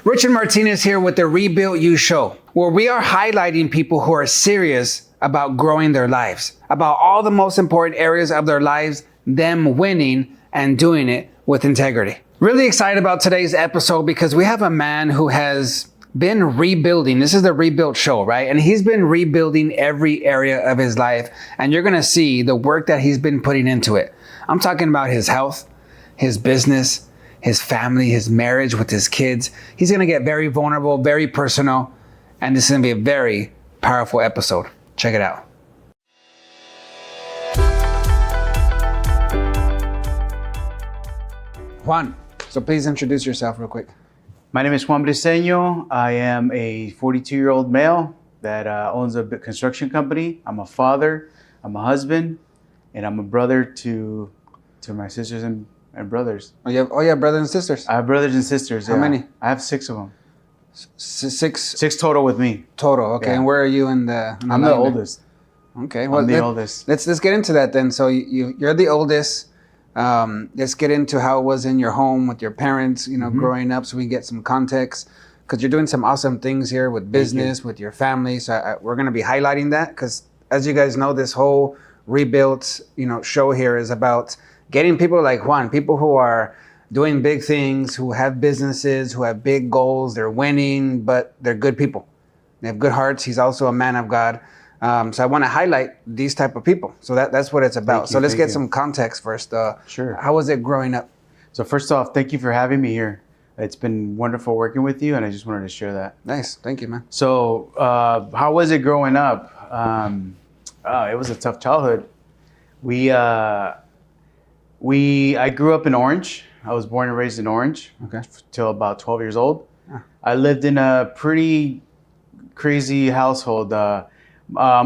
Richard Martinez here with the Rebuild You Show, where we are highlighting people who are serious about growing their lives, about all the most important areas of their lives, them winning and doing it with integrity. Really excited about today's episode because we have a man who has been rebuilding. This is the Rebuild Show, right? And he's been rebuilding every area of his life, and you're gonna see the work that he's been putting into it. I'm talking about his health, his business, his family, his marriage with his kids. He's gonna get very vulnerable, very personal, and this is gonna be a very powerful episode. Check it out. Juan, so please introduce yourself real quick. My name is Juan Briceño. I am a 42-year-old male that owns a construction company. I'm a father, I'm a husband, and I'm a brother to my sisters and brothers. Oh, you have brothers and sisters? I have brothers and sisters. How many? I have 6 of them. Six total with me. total. Okay, Yeah. and where are you in the? I'm the oldest. Okay, well, I'm the oldest. Let's get into that then. So you're the oldest. Let's get into how it was in your home with your parents, growing up, so we can get some context. Because you're doing some awesome things here with business, with your family. So we're going to be highlighting that because, as you guys know, this whole Rebuilt, show here is about getting people like Juan, people who are doing big things, who have businesses, who have big goals. They're winning, but they're good people. They have good hearts. He's also a man of God. So I want to highlight these type of people. So that's what it's about. So let's get some context first. Sure. How was it growing up? So first off, thank you for having me here. It's been wonderful working with you, and I just wanted to share that. Nice. Thank you, man. So how was it growing up? It was a tough childhood. I grew up in Orange. I was born and raised in Orange. Okay. Till about 12 years old. Ah. I lived in a pretty crazy household. I'm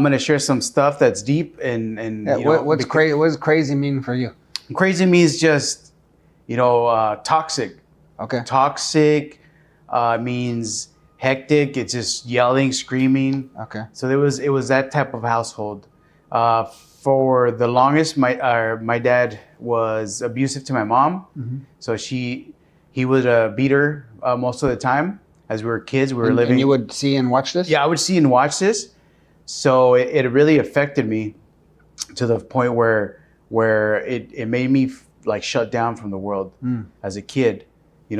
going to share some stuff that's deep and What's crazy? What does crazy mean for you? Crazy means just, toxic. Okay. Toxic means hectic. It's just yelling, screaming. Okay. So it was that type of household. For the longest, my dad was abusive to my mom. Mm-hmm. So he would beat her most of the time. As we were kids, we were living. And you would see and watch this? Yeah, I would see and watch this. So it really affected me to the point where it made me like shut down from the world as a kid. It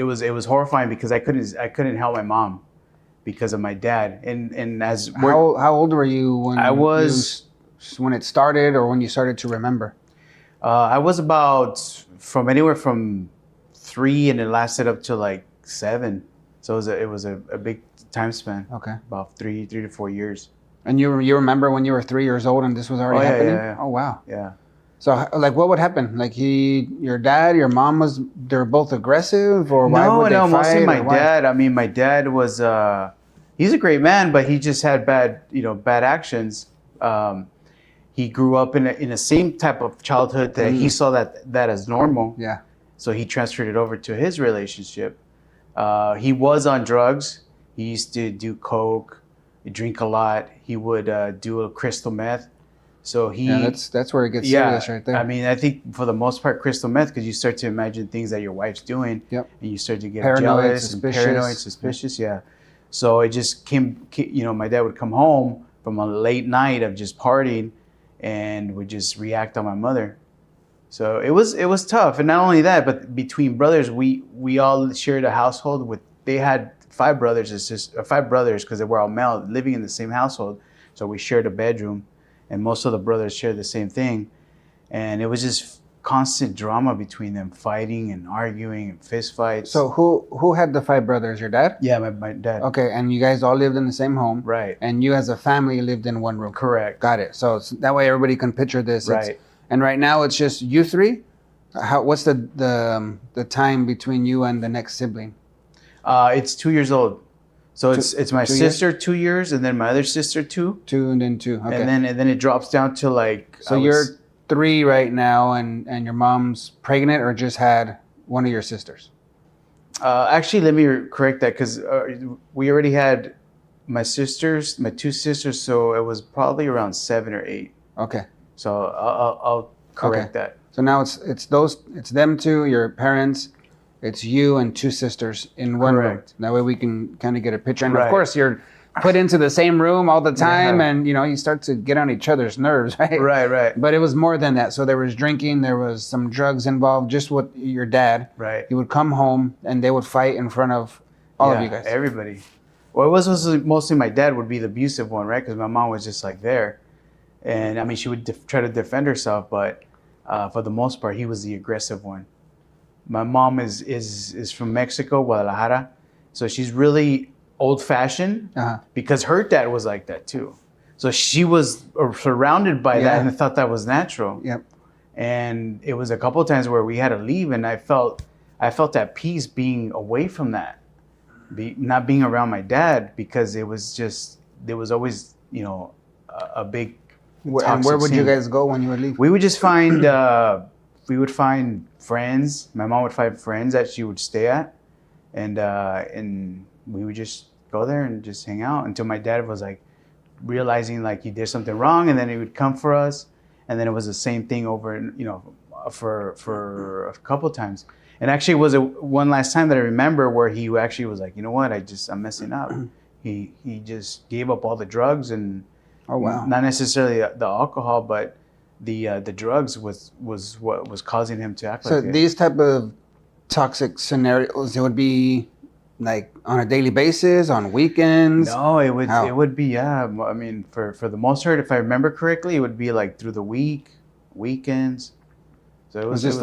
was horrifying because I couldn't help my mom because of my dad. And as how old were you when I was when it started or when you started to remember? I was about anywhere from 3 and it lasted up to like 7. So it was a big time span. Okay. About 3 to 4 years. And you remember when you were 3 years old and this was already happening? Yeah. Oh wow. Yeah. So like what would happen? Like your dad, your mom they're both aggressive or why would they fight? Mostly my dad. I mean, my dad was he's a great man, but he just had bad actions. He grew up in the same type of childhood that he saw that as normal. Yeah. So he transferred it over to his relationship. He was on drugs. He used to do coke, drink a lot. He would do a crystal meth. So that's where it gets serious right there. I mean, I think for the most part, crystal meth, because you start to imagine things that your wife's doing. Yep. And you start to get paranoid, jealous and paranoid, suspicious. Yeah. So it just came. My dad would come home from a late night of just partying, and would just react on my mother. So it was tough, and not only that, but between brothers, we all shared a household with. They had 5 brothers because they were all male living in the same household. So we shared a bedroom, and most of the brothers shared the same thing, and it was just constant drama between them, fighting and arguing and fist fights. So who had the 5 brothers? Your dad? Yeah, my dad. Okay, and you guys all lived in the same home, Right. And you as a family lived in one room. Correct. Got it. So that way everybody can picture this. Right. And right now it's just you 3. What's the time between you and the next sibling? It's 2 years old. So it's my sister 2 years, and then my other sister 2. 2 and then 2. Okay. And then it drops down to like. So you're 3 right now, and your mom's pregnant or just had one of your sisters? Actually, let me correct that because we already had my 2 sisters, so it was probably around 7 or 8. Okay. So I'll correct that. So now it's them 2, your parents, it's you and two sisters in one room. Correct. That way we can kind of get a picture. And of Right. course, you're put into the same room all the time, Yeah. and you start to get on each other's nerves, right? Right. But it was more than that. So there was drinking, there was some drugs involved. Just with your dad, Right. he would come home and they would fight in front of all of Yeah, you guys. Everybody. Well, it was mostly my dad would be the abusive one, right? Because my mom was just like there, and I mean she would try to defend herself, but for the most part, he was the aggressive one. My mom is from Mexico, Guadalajara, so she's really old fashioned Uh-huh. because her dad was like that too. So she was surrounded by that Yeah. and thought that was natural. Yep. And it was a couple of times where we had to leave, and I felt at peace being away from that, not being around my dad, because it was just there was always a big And where toxic would you scene. guys go when you would leave? We would just find friends. My mom would find friends that she would stay at, and we would just go there and just hang out until my dad was like realizing like he did something wrong, and then he would come for us, and then it was the same thing over for a couple times. And actually, it was one last time that I remember where he actually was like, you know what, I'm messing up. He just gave up all the drugs and Oh wow. not necessarily the alcohol, but the drugs was what was causing him to act So like that. these type of toxic scenarios, it would be like on a daily basis, on weekends. No, How? it would be, yeah. I mean, for the most part, if I remember correctly, it would be like through the weekends. So It was just it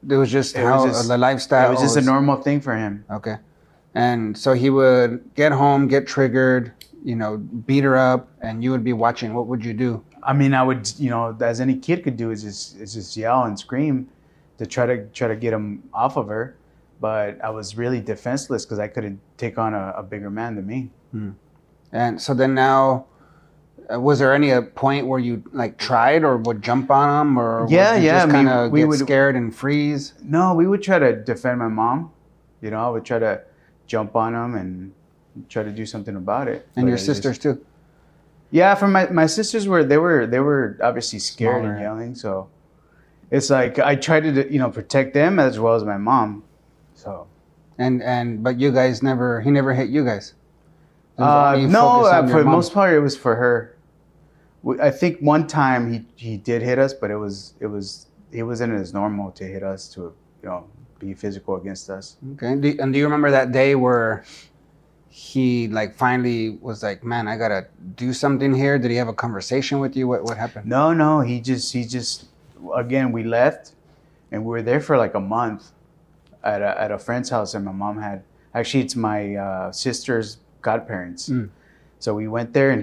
how was just- the lifestyle. it was just a normal thing for him. Okay. And so he would get home, get triggered, beat her up, and you would be watching. What would you do? I mean, I would, as any kid could do, is just yell and scream to try to get him off of her. But I was really defenseless because I couldn't take on a bigger man than me. And so then now, was there any point where you like tried or would jump on him, or Yeah, would you yeah, just I mean, kind of we get would- scared and freeze? No, we would try to defend my mom. I would try to jump on him and try to do something about it. And But your I just- sisters too. Yeah, for my sisters they were obviously scared Smaller. and yelling. So it's like I tried to protect them as well as my mom. So But you guys he never hit you guys. It was only no, focused on for your the mom. most part it was for her. I think one time he did hit us, but it wasn't as normal to hit us to be physical against us. Okay. Do you remember that day where he like finally was like, "Man, I gotta do something here"? Did he have a conversation with you? What happened? No, he just again we left, and we were there for like a month at a friend's house that my mom had. Actually, it's my sister's godparents. So we went there, and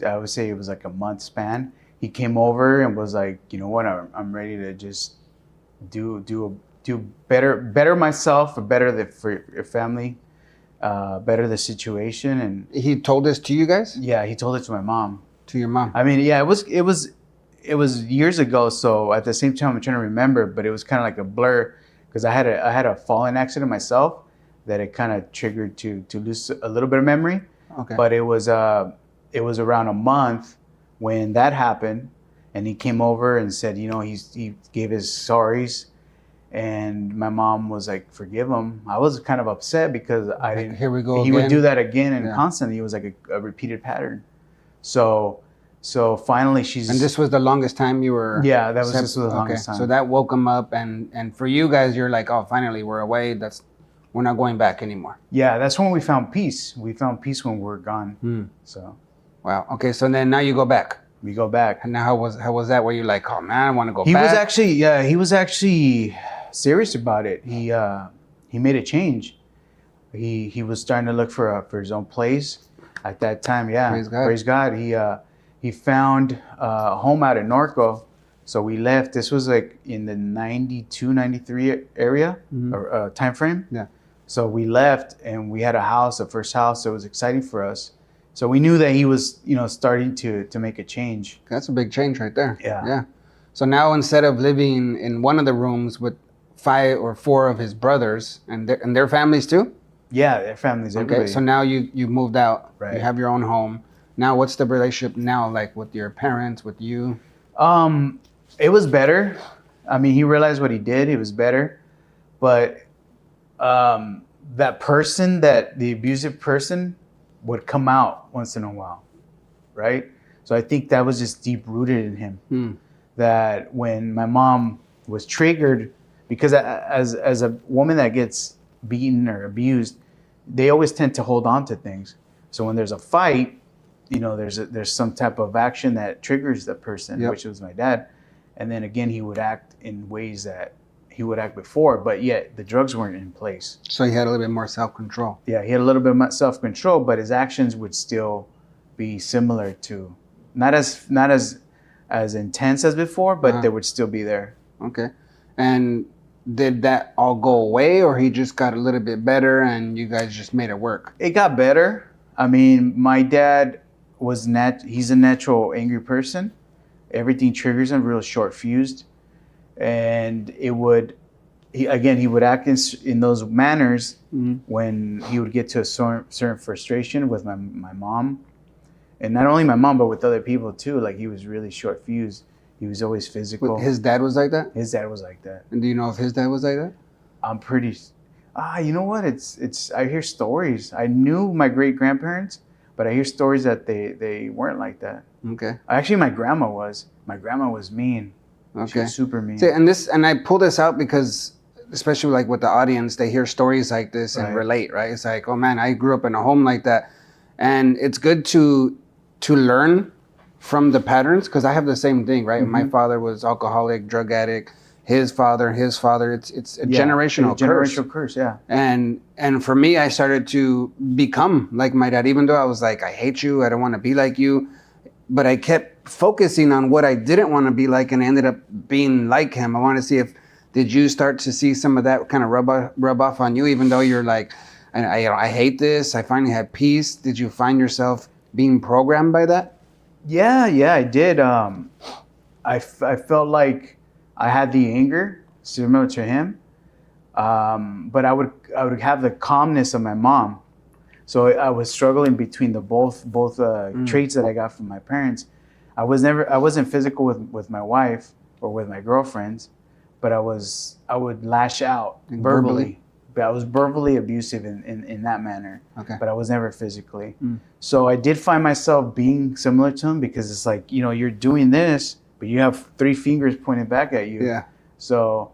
I would say it was like a month span. He came over and was like, you know what, I'm ready to just do better myself, for your family, better the situation. And He told this to you guys, yeah, he told it to my mom. to your mom. I mean, yeah, it was years ago. So at the same time, I'm trying to remember, but it was kind of like a blur because I had a falling accident myself that it kind of triggered to lose a little bit of memory. Okay. But it was around a month when that happened, and he came over and said, he gave his sorries, and my mom was like, forgive him. I was kind of upset because I didn't. Here we go He would again. do that again and Yeah. constantly. It was like a repeated pattern. So finally, she's. And this was the longest time you were. Yeah, that was this was the longest time. So that woke him up, and for you guys, you're like, oh, finally we're away. We're not going back anymore. Yeah, that's when we found peace. We found peace when we were gone. So Wow. Okay. So then now you go back. we go back. And now how was that? Were you like, oh man, I want to go He back? was actually serious about it. He made a change. He was starting to look for his own place at that time. Yeah, Praise God. He found a home out in Norco. So we left. This was like in the 92, 93 area or time frame. Yeah. So we left, and we had a first house. So it was exciting for us. So we knew that he was, starting to make a change. That's a big change right there. Yeah. Yeah. So now instead of living in one of the rooms with 5 or 4 of his brothers and their families too. Yeah, their families, everybody. Okay. So now you moved out. Right. You have your own home. Now what's the relationship now like with your parents, with you? It was better. I mean, he realized what he did. It was better, but that person, that the abusive person, would come out once in a while, right? So I think that was just deep rooted in him. That when my mom was triggered, because as a woman that gets beaten or abused, they always tend to hold on to things. So when there's a fight, you know, there's some type of action that triggers the person, Yep. which was my dad. And then again, he would act in ways that he would act before, but yet the drugs weren't in place. So he had a little bit more self-control. Yeah, he had a little bit of self-control, but his actions would still be similar to, not as intense as before, but they would still be there. Okay. And did that all go away, or he just got a little bit better and you guys just made it work? It got better. I mean, my dad was he's a natural angry person. Everything triggers him, real short-fused. And he would act in those manners when he would get to a certain frustration with my mom. And not only my mom, but with other people too. Like, he was really short-fused. He was always physical. His dad was like that? His dad was like that. And do you know if his dad was like that? I'm pretty... you know what? It's. I hear stories. I knew my great-grandparents, but I hear stories that they weren't like that. Okay. Actually, my grandma was. My grandma was mean. She Okay. was super mean. See, and I pull this out because, especially like with the audience, they hear stories like this and Right. relate, right? It's like, oh man, I grew up in a home like that, and it's good to learn from the patterns, because I have the same thing, right? My father was alcoholic, drug addict. His father, it's a generational curse. Generational curse, yeah. And for me, I started to become like my dad, even though I was like, I hate you, I don't want to be like you. But I kept focusing on what I didn't want to be like, and I ended up being like him. I want to see did you start to see some of that kind of rub off on you, even though you're like, I hate this, I finally had peace. Did you find yourself being programmed by that? Yeah, I did. I felt like I had the anger similar to him, but I would have the calmness of my mom. So I was struggling between the both traits that I got from my parents. I wasn't physical with my wife or with my girlfriends, but I would lash out verbally. But I was verbally abusive in that manner. Okay. But I was never physically. So I did find myself being similar to him, because it's like, you know, you're doing this, but you have 3 fingers pointed back at you. Yeah. So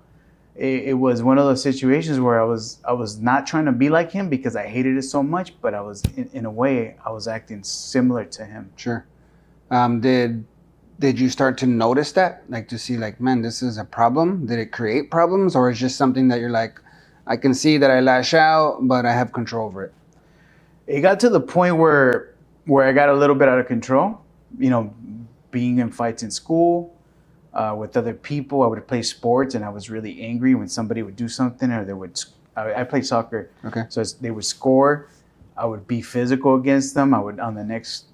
it was one of those situations where I was not trying to be like him because I hated it so much, but I was in a way I was acting similar to him. Sure. Did you start to notice that, like to see like, man, this is a problem? Did it create problems, or is just something that you're like, I can see that I lash out, but I have control over it? It got to the point where I got a little bit out of control. You know, being in fights in school with other people. I would play sports, and I was really angry when somebody would do something, or I played soccer. Okay. So they would score. I would be physical against them. I would, on the next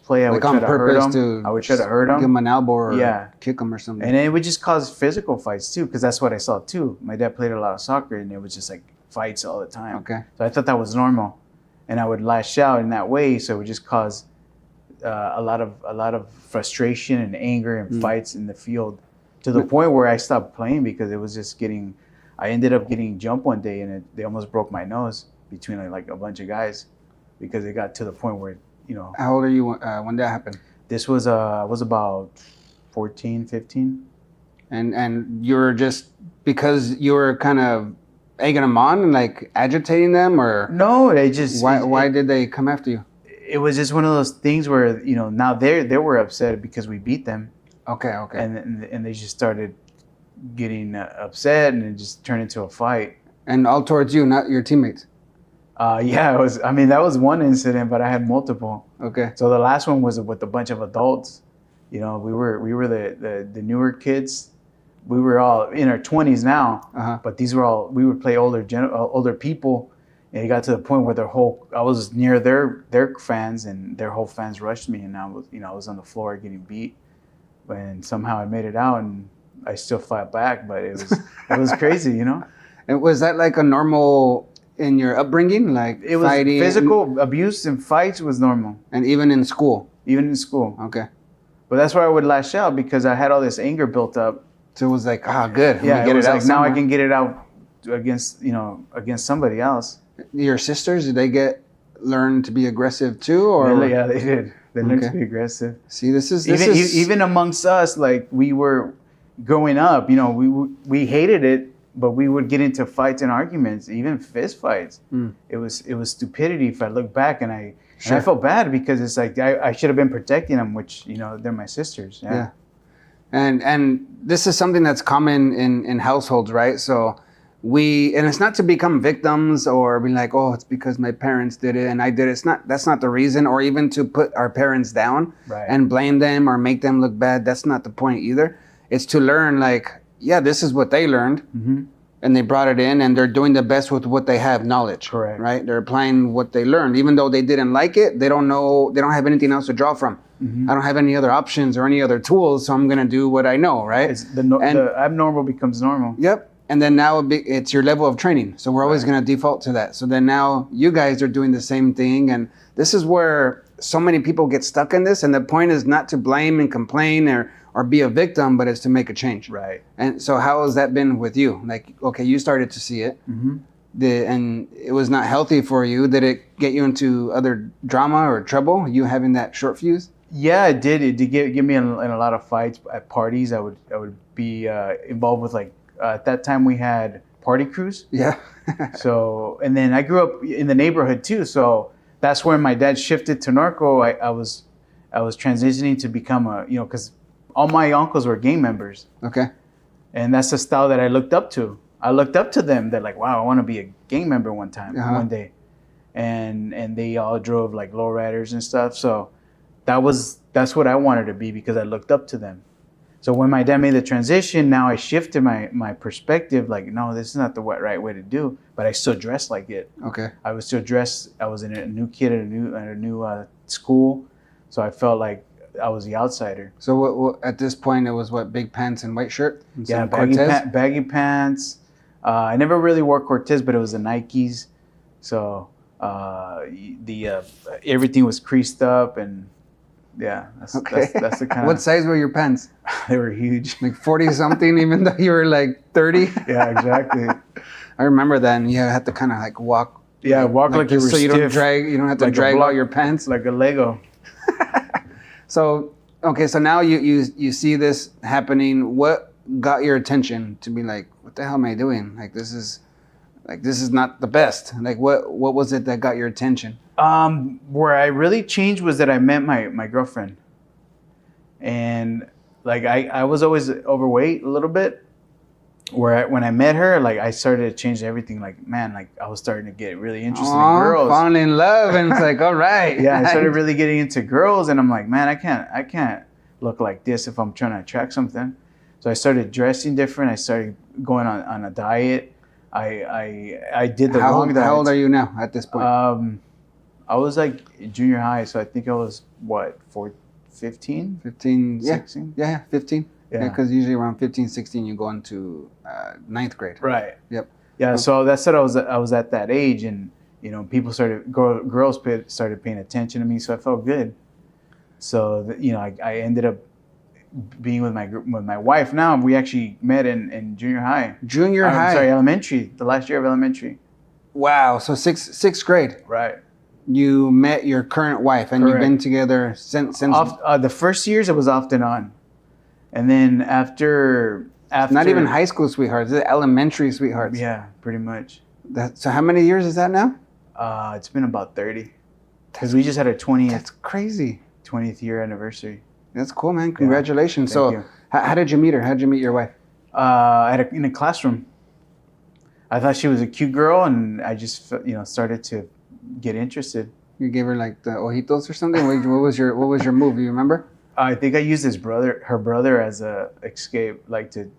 play, I would try to hurt them. I would try to hurt them. Give them an elbow or Yeah. kick them or something. And it would just cause physical fights too, because that's what I saw too. My dad played a lot of soccer, and it was just like fights all the time. Okay. So I thought that was normal, and I would lash out in that way. So it would just cause a lot of frustration and anger and fights in the field, to the point where I stopped playing because it was just getting. I ended up getting jumped one day, and they almost broke my nose between like a bunch of guys, because it got to the point where, you know. How old are you when that happened? This was about 14, 15. And you were just, because you were kind of egging them on and like agitating them, or No, they just. why did they come after you? It was just one of those things where, you know, now they were upset because we beat them, Okay. and they just started getting upset, and it just turned into a fight. And all towards you, not your teammates. Yeah, it was. I mean, that was one incident, but I had multiple. Okay. So the last one was with a bunch of adults. You know, we were the newer kids. We were all in our 20s now, but these were all, we would play older people, and it got to the point where I was near their fans, and their whole fans rushed me, and I was on the floor getting beat, and somehow I made it out, and I still fought back, but it was crazy, you know. And was that like a normal in your upbringing, like It was fighting? physical abuse and fights was normal, And even in school? even in school. Okay. But that's why I would lash out, because I had all this anger built up. So it was like, good. Yeah, get it was out like, now I somewhere. can get it out against somebody else. Your sisters, did they learn to be aggressive too, or Yeah, they did. They learned to Okay. be aggressive. see, this is Even amongst us, like we were growing up, we hated it, but we would get into fights and arguments, even fist fights. Mm. It was stupidity. If I look back, and I Sure. felt bad because it's like I should have been protecting them, which they're my sisters. Yeah. And this is something that's common in households, right? So and it's not to become victims or be like, oh, it's because my parents did it and I did it. That's not the reason, or even to put our parents down Right. and blame them or make them look bad. That's not the point either. It's to learn, like, yeah, this is what they learned. Mm-hmm. And they brought it in, and they're doing the best with what they have, knowledge. Correct. Right? They're applying what they learned, even though they didn't like it. They don't know. They don't have anything else to draw from. Mm-hmm. I don't have any other options or any other tools, so I'm gonna do what I know. Right? It's the abnormal becomes normal. Yep. And then now it's your level of training. So we're always gonna default to that. So then now you guys are doing the same thing, and this is where so many people get stuck in this. And the point is not to blame and complain or be a victim, but it's to make a change. Right. And so how has that been with you? Like, okay, you started to see it, Mm-hmm. and it was not healthy for you. Did it get you into other drama or trouble? You having that short fuse? Yeah, it did. It did get me in a lot of fights at parties. I would be involved with, like, at that time we had party crews. Yeah. So, and then I grew up in the neighborhood too. So that's when my dad shifted to Norco. I was transitioning to become because all my uncles were gang members, Okay. and that's the style that I looked up to. I looked up to them. They're like, wow, I want to be a gang member one day, and they all drove like lowriders and stuff. So that's what I wanted to be because I looked up to them. So when my dad made the transition, now I shifted my perspective. Like, no, this is not the right way to do. But I still dressed like it. Okay. I was still dressed. I was a new kid at a new school, so I felt like I was the outsider. So what at this point it was what, big pants and white shirt? And Yeah, some Cortez? baggy pants. I never really wore Cortez, but it was the Nikes. So everything was creased up, and yeah, Okay. that's the kind What of. size were your pants? They were huge. Like 40 something, even though you were like 30? Yeah, exactly. I remember that, and you had to kind of like walk. Yeah, walk like you this were so you stiff, you don't have to like a drag block. all your pants. like a Lego. So, okay, so now you see this happening. What got your attention to be like, what the hell am I doing? Like this is not the best. Like what was it that got your attention? Where I really changed was that I met my girlfriend, and like I was always overweight a little bit. When I met her, like I started to change everything. Like, man, like I was starting to get really interested in girls. Falling in love, and it's like, all right. Yeah, I started really getting into girls, and I'm like, man, I can't look like this if I'm trying to attract something. So I started dressing different. I started going on a diet. I did the wrong diet. How old are you now at this point? I was like junior high, so I think I was 15? 15, 16? Yeah, 15. Yeah. Yeah, because usually around 15, 16, you go into ninth grade. Right. Yep. Yeah. So that's what I was at that age, and people girls started paying attention to me, so I felt good. So I ended up being with my wife. Now we actually met in junior high. Elementary. The last year of elementary. Wow. So sixth grade. Right. You met your current wife, and Correct. you've been together since. The first years it was off and on, and then after not even high school sweethearts, it's elementary sweethearts. Yeah, pretty much. So how many years is that now? It's been about 30, because we just had our 20th. That's crazy. 20th year anniversary. That's cool, man. Congratulations. Thank So you. how did you meet her? How did you meet your wife? In a classroom. I thought she was a cute girl, and I just started to get interested. You gave her like the ojitos or something. What was your move? You remember? I think I used her brother as a escape, like to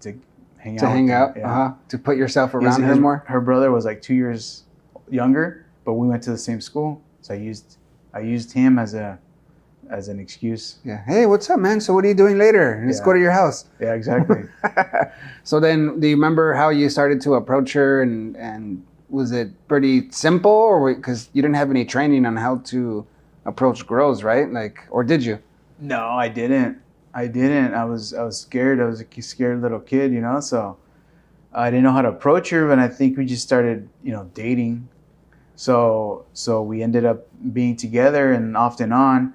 hang out. To hang with out, him. Yeah. to put yourself around her more. Her brother was like 2 years younger, but we went to the same school, so I used him as an excuse. Yeah. Hey, what's up, man? So what are you doing later? Let's go to your house. Yeah, exactly. So then, do you remember how you started to approach her, and was it pretty simple, or because you didn't have any training on how to approach girls, right? Like, or did you? No, I didn't. I was scared. I was a scared little kid, So I didn't know how to approach her, and I think we just started, dating. So we ended up being together and off and on,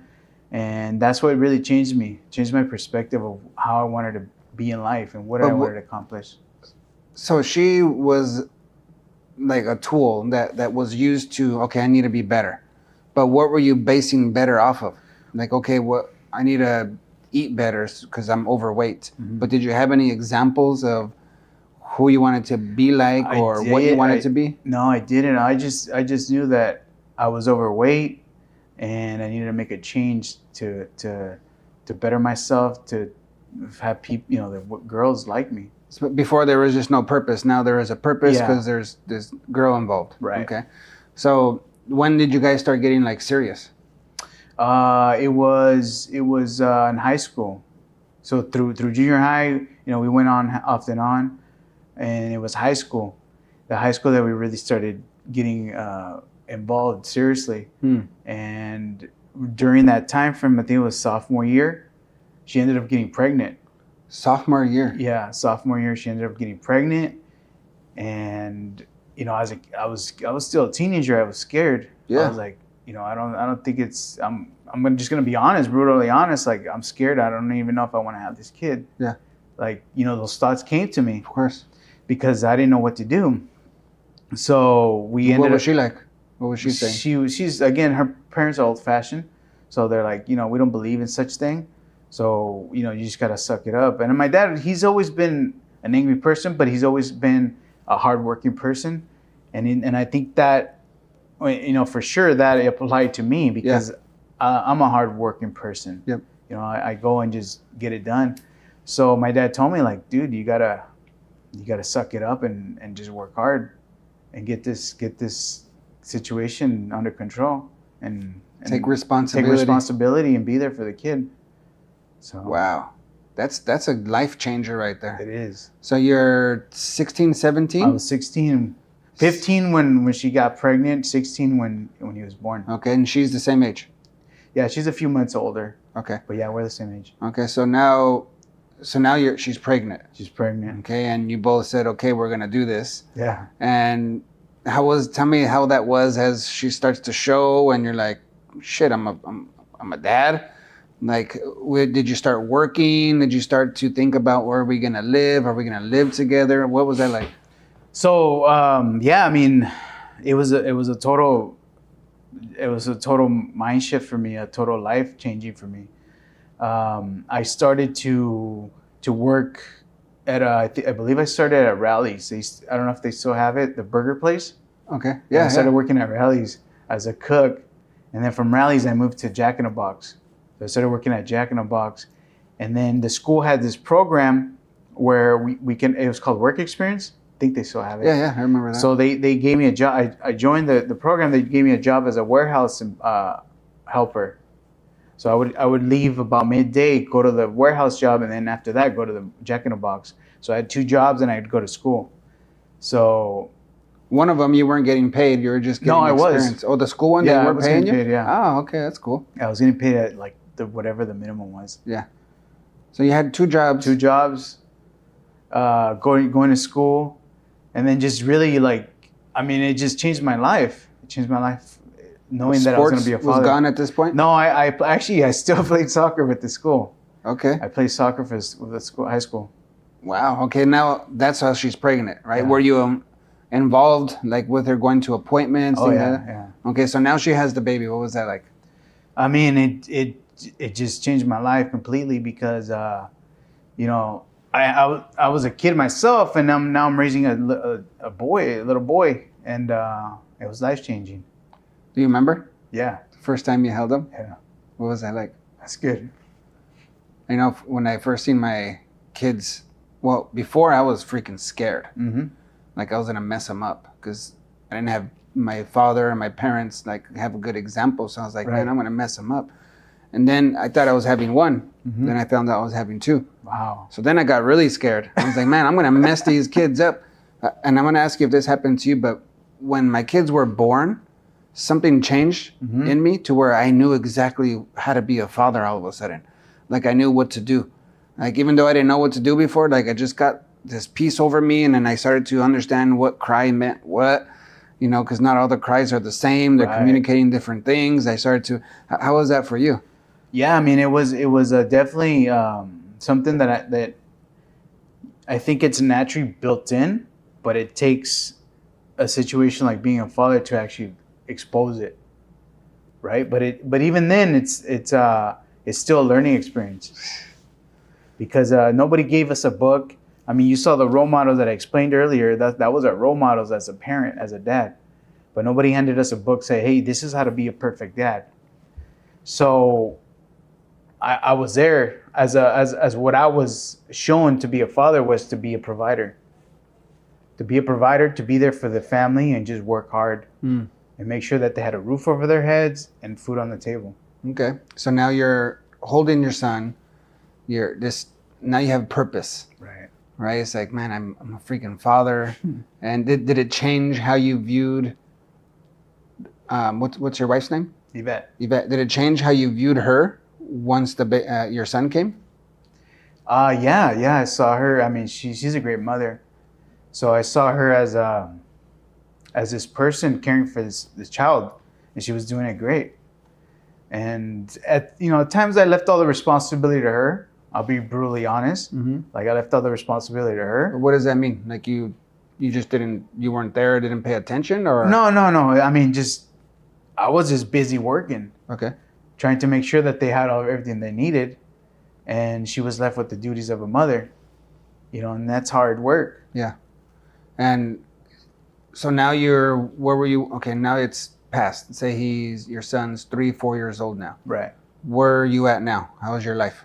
and that's what really changed my perspective of how I wanted to be in life and what I wanted to accomplish. So she was like a tool that was used to, okay, I need to be better. But what were you basing better off of? Like, okay, what I need to eat better because I'm overweight. Mm-hmm. But did you have any examples of who you wanted to be like or what you wanted to be? No, I didn't. I just knew that I was overweight and I needed to make a change to better myself, to have people, that girls like me. So before there was just no purpose. Now there is a purpose Yeah. because there's this girl involved. Right. Okay. So when did you guys start getting like serious? It was in high school. So through junior high, we went on off and on, and it was high school, the high school that we really started getting involved seriously. And during that time frame, I think it was sophomore year, she ended up getting pregnant. Sophomore year. Yeah, sophomore year, she ended up getting pregnant, and I was still a teenager. I was scared. Yeah. I was like, I don't think it's. Just gonna be honest, brutally honest. Like, I'm scared. I don't even know if I want to have this kid. Yeah. Like, those thoughts came to me Of course. because I didn't know what to do. So we ended What up. was she like? What was she saying? She's again, her parents are old fashioned, so they're like, we don't believe in such thing. So you just gotta suck it up. And my dad, he's always been an angry person, but he's always been a hardworking person, and I think that, for sure that applied to me because I'm a hardworking person. Yep. I go and just get it done. So my dad told me, like, dude, you gotta suck it up and just work hard and get this situation under control and Take responsibility. and be there for the kid. So Wow. That's a life changer right there. it is. So you're 16, 17? I was 16, 15 when she got pregnant, 16 when he was born. Okay, and she's the same age. Yeah, she's a few months older, Okay. but yeah, we're the same age. Okay, so now she's pregnant. She's pregnant. Okay, and you both said, okay, we're gonna do this. Yeah. And tell me how that was as she starts to show and you're like, shit, I'm a dad. Like, did you start working? Did you start to think about where are we gonna live? Are we gonna live together? What was that like? So yeah, I mean, it was a total mind shift for me, a total life changing for me. I started to work at I believe I started at Rally's. I don't know if they still have it, the burger place. Okay, Yeah, I started working at Rally's as a cook, and then from Rally's I moved to Jack in the Box. So I started working at Jack in the Box, and then the school had this program where it was called Work Experience. I think they still have it. Yeah, I remember that. So they gave me a job. I joined the program. They gave me a job as a warehouse helper. So I would leave about midday, go to the warehouse job, and then after that go to the Jack in the Box. So I had 2 jobs, and I'd go to school. So one of them you weren't getting paid; you were just getting I was. experience. Oh, the school one Yeah, they I were was paying you. getting paid, yeah. Oh, okay, that's cool. I was getting paid at like whatever the minimum was. Yeah. So you had 2 jobs. 2 jobs, going to school, and then just really it just changed my life. It changed my life knowing that I was going to be a father. Was gone at this point? No, I still played soccer with the school. Okay. I played soccer with the school, high school. Wow. Okay. Now that's how she's pregnant, right? Yeah. Were you involved, like, with her going to appointments? Oh things yeah, like that? yeah. Okay. So now she has the baby. What was that like? I mean, it just changed my life completely because, I was a kid myself, and now I'm raising a little boy, and it was life changing. Do you remember Yeah, the first time you held him? yeah, What was that like? that's good. When I first seen my kids, well, before I was freaking scared. Mm-hmm. Like I was gonna mess them up because I didn't have my father and my parents have a good example. So I was like, Right. man, I'm gonna mess them up. And then I thought I was having 1. Mm-hmm. Then I found out I was having 2. Wow. So then I got really scared. I was like, man, I'm gonna mess these kids up. And I'm gonna ask you if this happened to you, but when my kids were born, something changed Mm-hmm. in me to where I knew exactly how to be a father all of a sudden. Like I knew what to do. Like even though I didn't know what to do before, like I just got this peace over me, and then I started to understand what cry meant what, because not all the cries are the same. They're Right. communicating different things. I started to. How was that for you? Yeah, I mean, it was definitely something that I think it's naturally built in, but it takes a situation like being a father to actually expose it, right? But even then, it's still a learning experience because nobody gave us a book. I mean, you saw the role models that I explained earlier. That was our role models as a parent, as a dad. But nobody handed us a book say, "Hey, this is how to be a perfect dad." So I was there as what I was shown to be a father was to be a provider. To be a provider, to be there for the family and just work hard and make sure that they had a roof over their heads and food on the table. Okay, so now you're holding your son. Now you have purpose, Right. right? It's like, man, I'm a freaking father. And did it change how you viewed? What's your wife's name? Yvette. Yvette. Did it change how you viewed her once your son came? Yeah. I saw her. I mean, she's a great mother. So I saw her as this person caring for this child, and she was doing it great. And at times I left all the responsibility to her. I'll be brutally honest. Mm-hmm. Like I left all the responsibility to her. What does that mean? Like you weren't there, didn't pay attention, or No. I mean, I was just busy working, Okay. trying to make sure that they had everything they needed, and she was left with the duties of a mother. And that's hard work. Yeah. And so now where were you? Okay, now it's past. Say your son's 3-4 years old now. Right. Where are you at now? How is your life?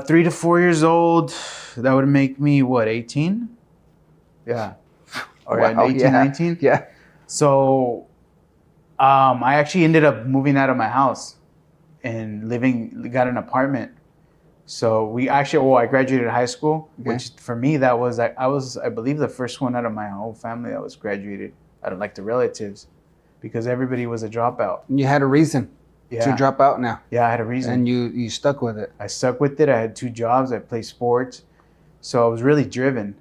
3 to 4 years old. That would make me what, 18? Yeah. Or Wow, 18, yeah. 19? Yeah. So I actually ended up moving out of my house and got an apartment. So I graduated high school, Okay. which for me, that was, I believe, the first one out of my whole family that was graduated, out of like the relatives, because everybody was a dropout. And you had a reason to Yeah. drop out now, Yeah, I had a reason. and you stuck with it. I stuck with it. I had 2 jobs. I played sports. So I was really driven.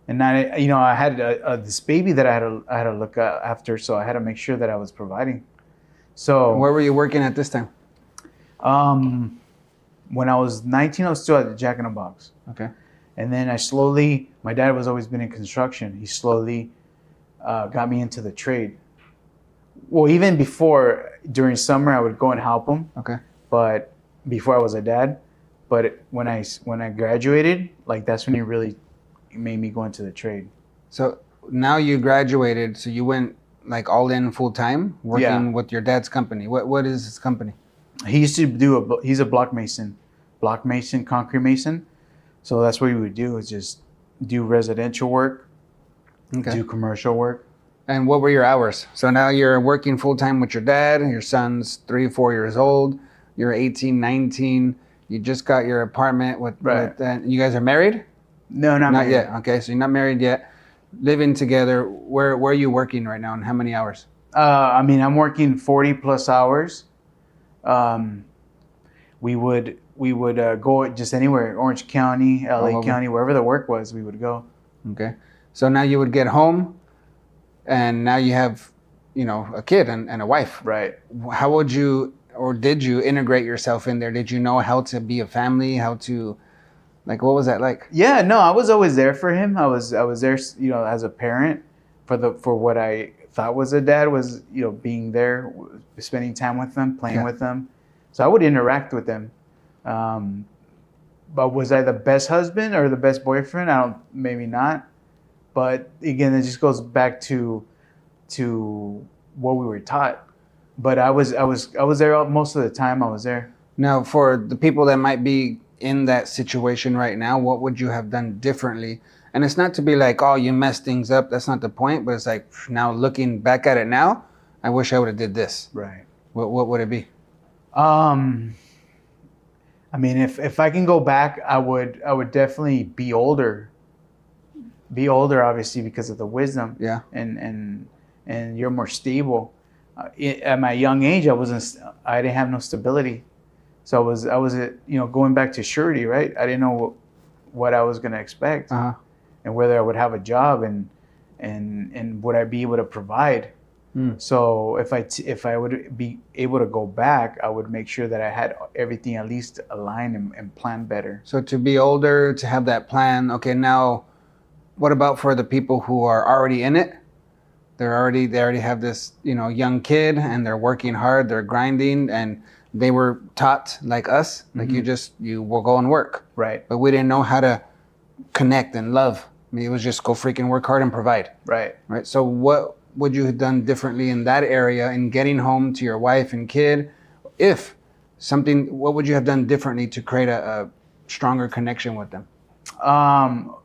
And I had this baby that I had to look after, so I had to make sure that I was providing. So Where were you working at this time? when I was 19, I was still at the Jack in the Box. Okay. And then my dad was always been in construction. He slowly got me into the trade. Well, even before, during summer, I would go and help him. Okay. But before I was a dad. But when I graduated, like that's when he really made me go into the trade. So now you graduated, so you went like all in full time working Yeah. with your dad's company. What is his company? He used to he's a block mason, concrete mason. So that's what he would do, is just do residential work, Okay. do commercial work. And what were your hours? So now you're working full time with your dad. Your son's 3-4 years old. You're 18, 19. You just got your apartment Right. you guys are married? No, not Not married. yet. Okay, so you're not married yet. Living together. Where are you working right now, and how many hours? I mean, I'm working 40 plus hours. We would go just anywhere, Orange County, All LA over. County, wherever the work was, we would go. Okay. So now you would get home, and now you have, a kid and a wife. Right. How would you, or did you integrate yourself in there? Did you know how to be a family? How to, what was that like? Yeah, no, I was always there for him. I was there, as a parent for what I thought was a dad, was, being there, spending time with them, playing Yeah. with them. So I would interact with them. But was I the best husband or the best boyfriend? Maybe not. But again, it just goes back to what we were taught. But I was there most of the time. I was there. Now, for the people that might be in that situation right now, what would you have done differently? And it's not to be like, oh, you messed things up. That's not the point. But it's like, now looking back at it now, I wish I would have did this. Right. What would it be? I mean, if I can go back, I would definitely be older. Be older, obviously, because of the wisdom. Yeah. And you're more stable. At my young age, I didn't have no stability. So I was going back to surety, right? I didn't know what I was gonna expect. Uh-huh. and whether I would have a job and would I be able to provide. So if I would be able to go back, I would make sure that I had everything at least aligned and planned better. So to be older, to have that plan. Okay, now what about for the people who are already in it? They already have this, young kid, and they're working hard, they're grinding, and they were taught like us, like you will go and work. Right. But we didn't know how to connect and love. I mean, it was just go freaking work hard and provide. Right. Right. So what would you have done differently in that area in getting home to your wife and kid? What would you have done differently to create a stronger connection with them?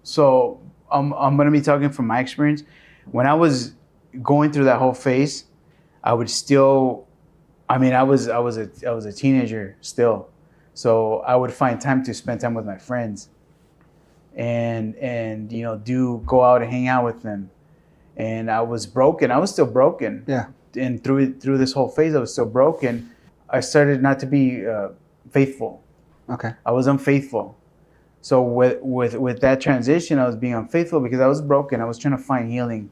So I'm going to be talking from my experience. When I was going through that whole phase, I would still, I was a teenager still. So I would find time to spend time with my friends and go out and hang out with them. And I was broken. I was still broken. Yeah. And through this whole phase, I was still broken. I started not to be faithful. Okay. I was unfaithful. So with that transition, I was being unfaithful because I was broken. I was trying to find healing.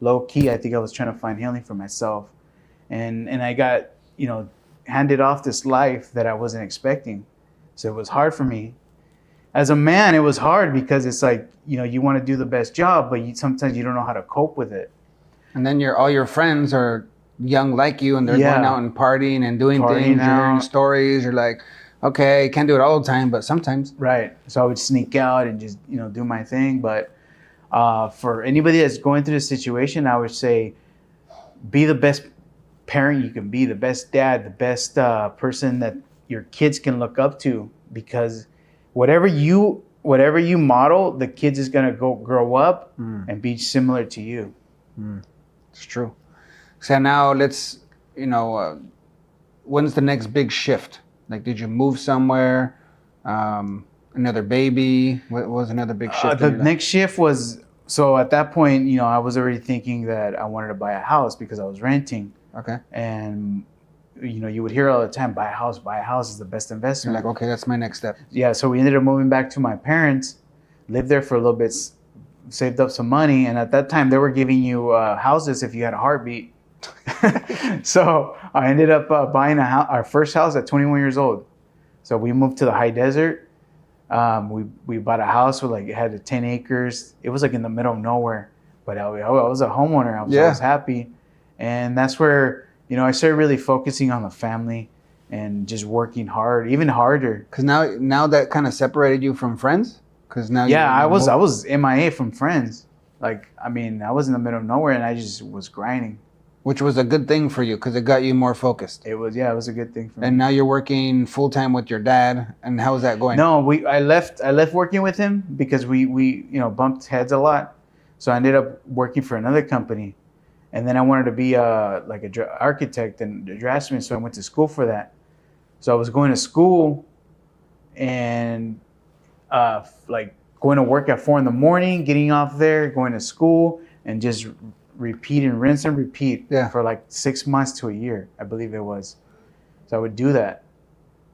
Low key, I think I was trying to find healing for myself, and I got handed off this life that I wasn't expecting. So it was hard for me. As a man, it was hard because it's like, you want to do the best job, but sometimes you don't know how to cope with it. And then all your friends are young like you, and they're going out and partying and doing things, hearing stories. You're like, okay, can't do it all the time, but sometimes. Right. So I would sneak out and just, do my thing. But for anybody that's going through this situation, I would say be the best parent you can be, the best dad, the best person that your kids can look up to, because whatever you model, the kids is going to grow up and be similar to you. It's true. So now let's, when's the next big shift? Like, did you move somewhere? Another baby? What was another big shift? The next shift was, so at that point, I was already thinking that I wanted to buy a house because I was renting. Okay. And, you would hear all the time, buy a house is the best investment. You're like, okay, that's my next step. Yeah, so we ended up moving back to my parents, lived there for a little bit, saved up some money. And at that time, they were giving you houses if you had a heartbeat. So I ended up buying our first house at 21 years old. So we moved to the high desert. We bought a house with it had 10 acres. It was in the middle of nowhere, but I was a homeowner. I was happy. And that's where, I started really focusing on the family and just working hard, even harder. Because now that kind of separated you from friends? Because now I was MIA from friends. I was in the middle of nowhere and I just was grinding. Which was a good thing for you because it got you more focused. It was a good thing for me. And now you're working full time with your dad. And how's that going? No, I left working with him because we bumped heads a lot. So I ended up working for another company, and then I wanted to be a architect and a draftsman. So I went to school for that. So I was going to school, and going to work at 4 a.m, getting off there, going to school, and just repeat and rinse and repeat for 6 months to a year, I believe it was. So I would do that.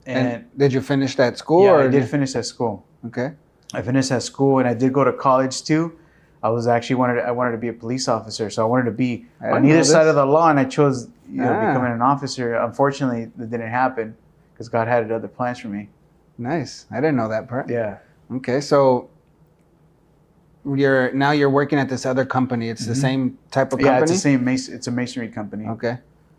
And did you finish that school? Yeah, I did finish that school. Okay. I finished that school and I did go to college too. I wanted to be a police officer, so I wanted to be on either side of the law, and I chose becoming an officer. Unfortunately, that didn't happen because God had other plans for me. Nice. I didn't know that part. Yeah. Okay, so you're working at this other company. It's the same type of company? Yeah, it's the same. It's a masonry company. Okay.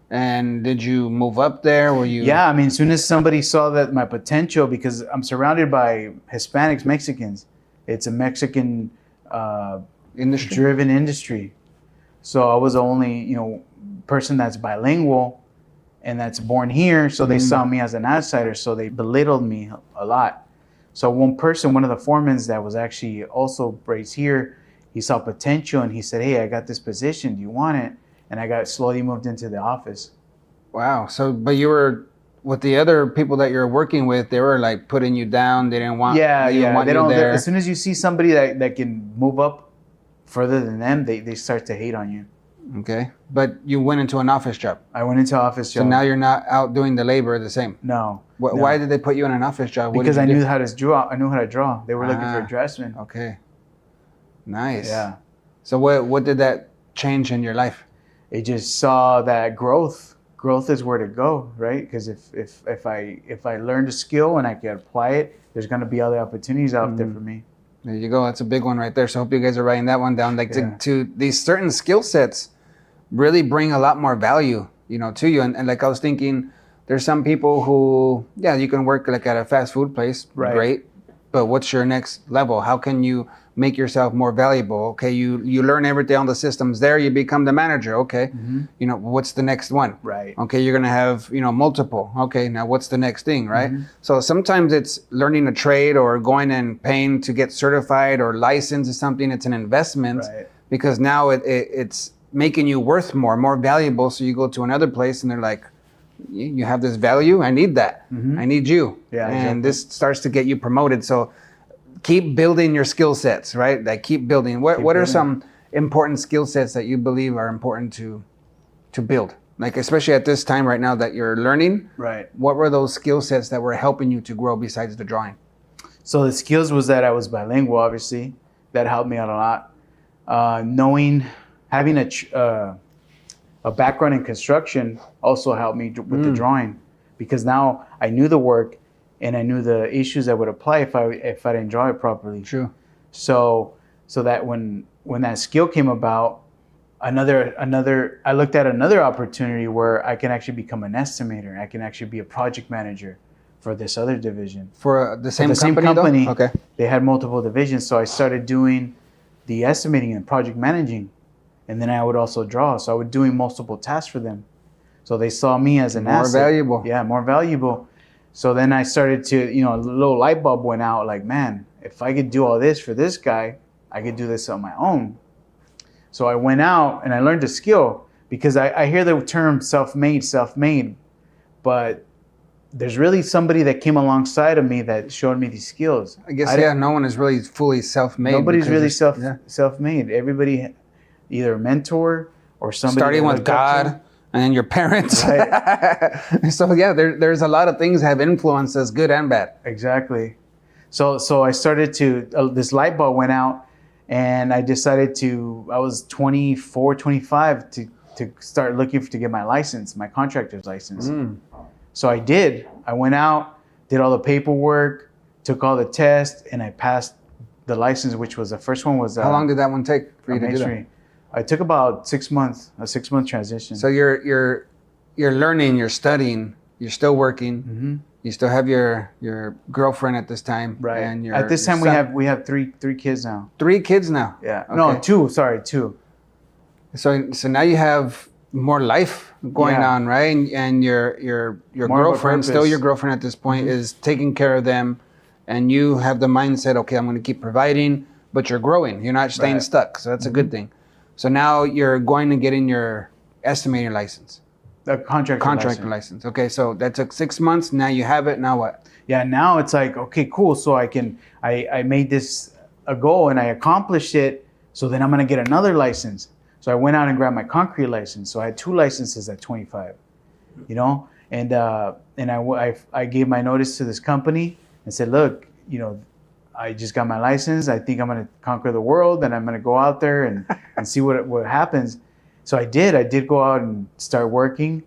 And did you move up there? Were you? Yeah, as soon as somebody saw that my potential, because I'm surrounded by Hispanics, Mexicans. It's a Mexican driven industry. So I was the only, person that's bilingual and that's born here. So they saw me as an outsider. So they belittled me a lot. So one of the foremen that was actually also raised here, he saw potential and he said, "Hey, I got this position. Do you want it?" And I got slowly moved into the office. Wow. So, but you were with the other people that you're working with, they were putting you down. They didn't want. Yeah. They don't. There. As soon as you see somebody that can move up further than them, they start to hate on you. Okay. But you went into an office job. I went into an office job. So now you're not out doing the labor the same. No. Why did they put you in an office job? Because I knew how to draw. They were looking for a draftsman. Okay. Nice. Yeah. So what did that change in your life? It just saw that growth is where to go, right? Because if I learned a skill and I can apply it, there's going to be other opportunities out there for me. There you go. That's a big one right there. So I hope you guys are writing that one down. Like Yeah. to these certain skill sets really bring a lot more value, to you. And like I was thinking, there's some people who, yeah, you can work like at a fast food place, Right. great. But what's your next level? How can you make yourself more valuable? Okay, you learn everything on the systems there. You become the manager. Okay, what's the next one? Right. Okay, you're gonna have multiple. Okay, now what's the next thing, right? So sometimes it's learning a trade or going and paying to get certified or licensed or something. It's an investment Right. because now it's making you worth more valuable. So you go to another place and they're like, you have this value. I need that. I need you. Yeah, and exactly. this starts to get you promoted. So keep building your skill sets, right? Like keep building. What are building. some important skill sets that you believe are important to build? Like especially at this time right now that you're learning. Right. What were those skill sets that were helping you to grow besides the drawing? So the skills was that I was bilingual, obviously. That helped me out a lot. Having a background in construction also helped me with the drawing, because now I knew the work and I knew the issues that would apply if I didn't draw it properly. True. So that when that skill came about, I looked at another opportunity where I can actually become an estimator. I can actually be a project manager for this other division. For the same The same company, company. though? Okay. They had multiple divisions, so I started doing the estimating and project managing, and then I would also draw. So I was doing multiple tasks for them. So they saw me as an More asset. valuable. Yeah, more valuable. So then I started to, a little light bulb went out. Like, man, if I could do all this for this guy, I could do this on my own. So I went out and I learned a skill, because I hear the term self-made, but there's really somebody that came alongside of me that showed me these skills. I guess no one is really fully self-made. Nobody's because really it's- self-made. Everybody, either a mentor or somebody. starting they with looked up to. God and then your parents. Right. So yeah, there's a lot of things that have influences, good and bad. Exactly. So I started to, this light bulb went out, and I decided I was 24, 25 to start looking to get my license, my contractor's license. So I did. I went out, did all the paperwork, took all the tests, and I passed the license, which was the first one was. How long did that one take for you to do that? masonry. It took about 6 months, a 6-month transition. So you're learning, you're studying, you're still working. You still have your girlfriend at this time, right. And At this your time, son. we have three kids now. 3 kids now. Yeah. Okay. No, 2. Sorry, 2. So now you have more life going Yeah. on, right? And your More of a girlfriend, still purpose. your girlfriend at this point, is taking care of them, and you have the mindset, okay, I'm going to keep providing, but you're growing. You're not staying Right. stuck, so that's a good thing. So now you're going to get in your estimating license, The contractor license. Okay, so that took 6 months. Now you have it. Now what? Yeah, now it's like, okay, cool. So I made this a goal and I accomplished it. So then I'm going to get another license. So I went out and grabbed my concrete license. So I had 2 licenses at 25, and I gave my notice to this company and said, look, I just got my license. I think I'm going to conquer the world, and I'm going to go out there and see what happens. So I did go out and start working.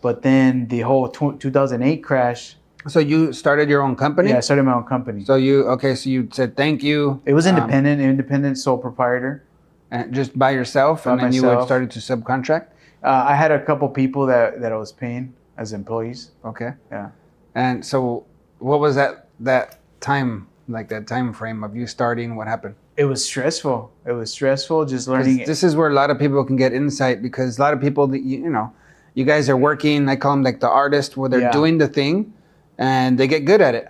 But then the whole 2008 crash. So you started your own company? Yeah, I started my own company. So you said thank you. It was independent sole proprietor. And just by yourself, By and then you had myself. started to subcontract? I had a couple people that I was paying as employees. Okay. Yeah. And so what was that time, like that time frame of you starting? What happened? It was stressful. Just 'Cause learning. this is where a lot of people can get insight, because a lot of people, that you guys are working, I call them like the artist, where they're Yeah. doing the thing and they get good at it.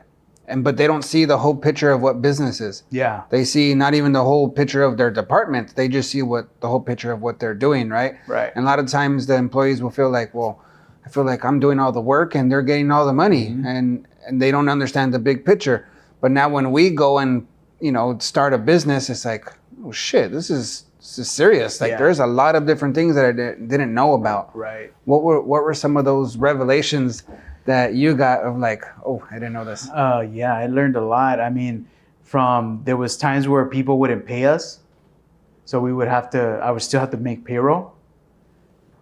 But they don't see the whole picture of what business is. Yeah. They see not even the whole picture of their department. They just see the whole picture of what they're doing, right? Right. And a lot of times the employees will feel like, well, I feel like I'm doing all the work and they're getting all the money, and they don't understand the big picture. But now when we go and start a business, it's like, oh shit, this is serious. Like Yeah. there's a lot of different things that I didn't know about. Right. What were some of those revelations that you got of like, oh, I didn't know this? Yeah, I learned a lot. I mean, there was times where people wouldn't pay us, So I would still have to make payroll.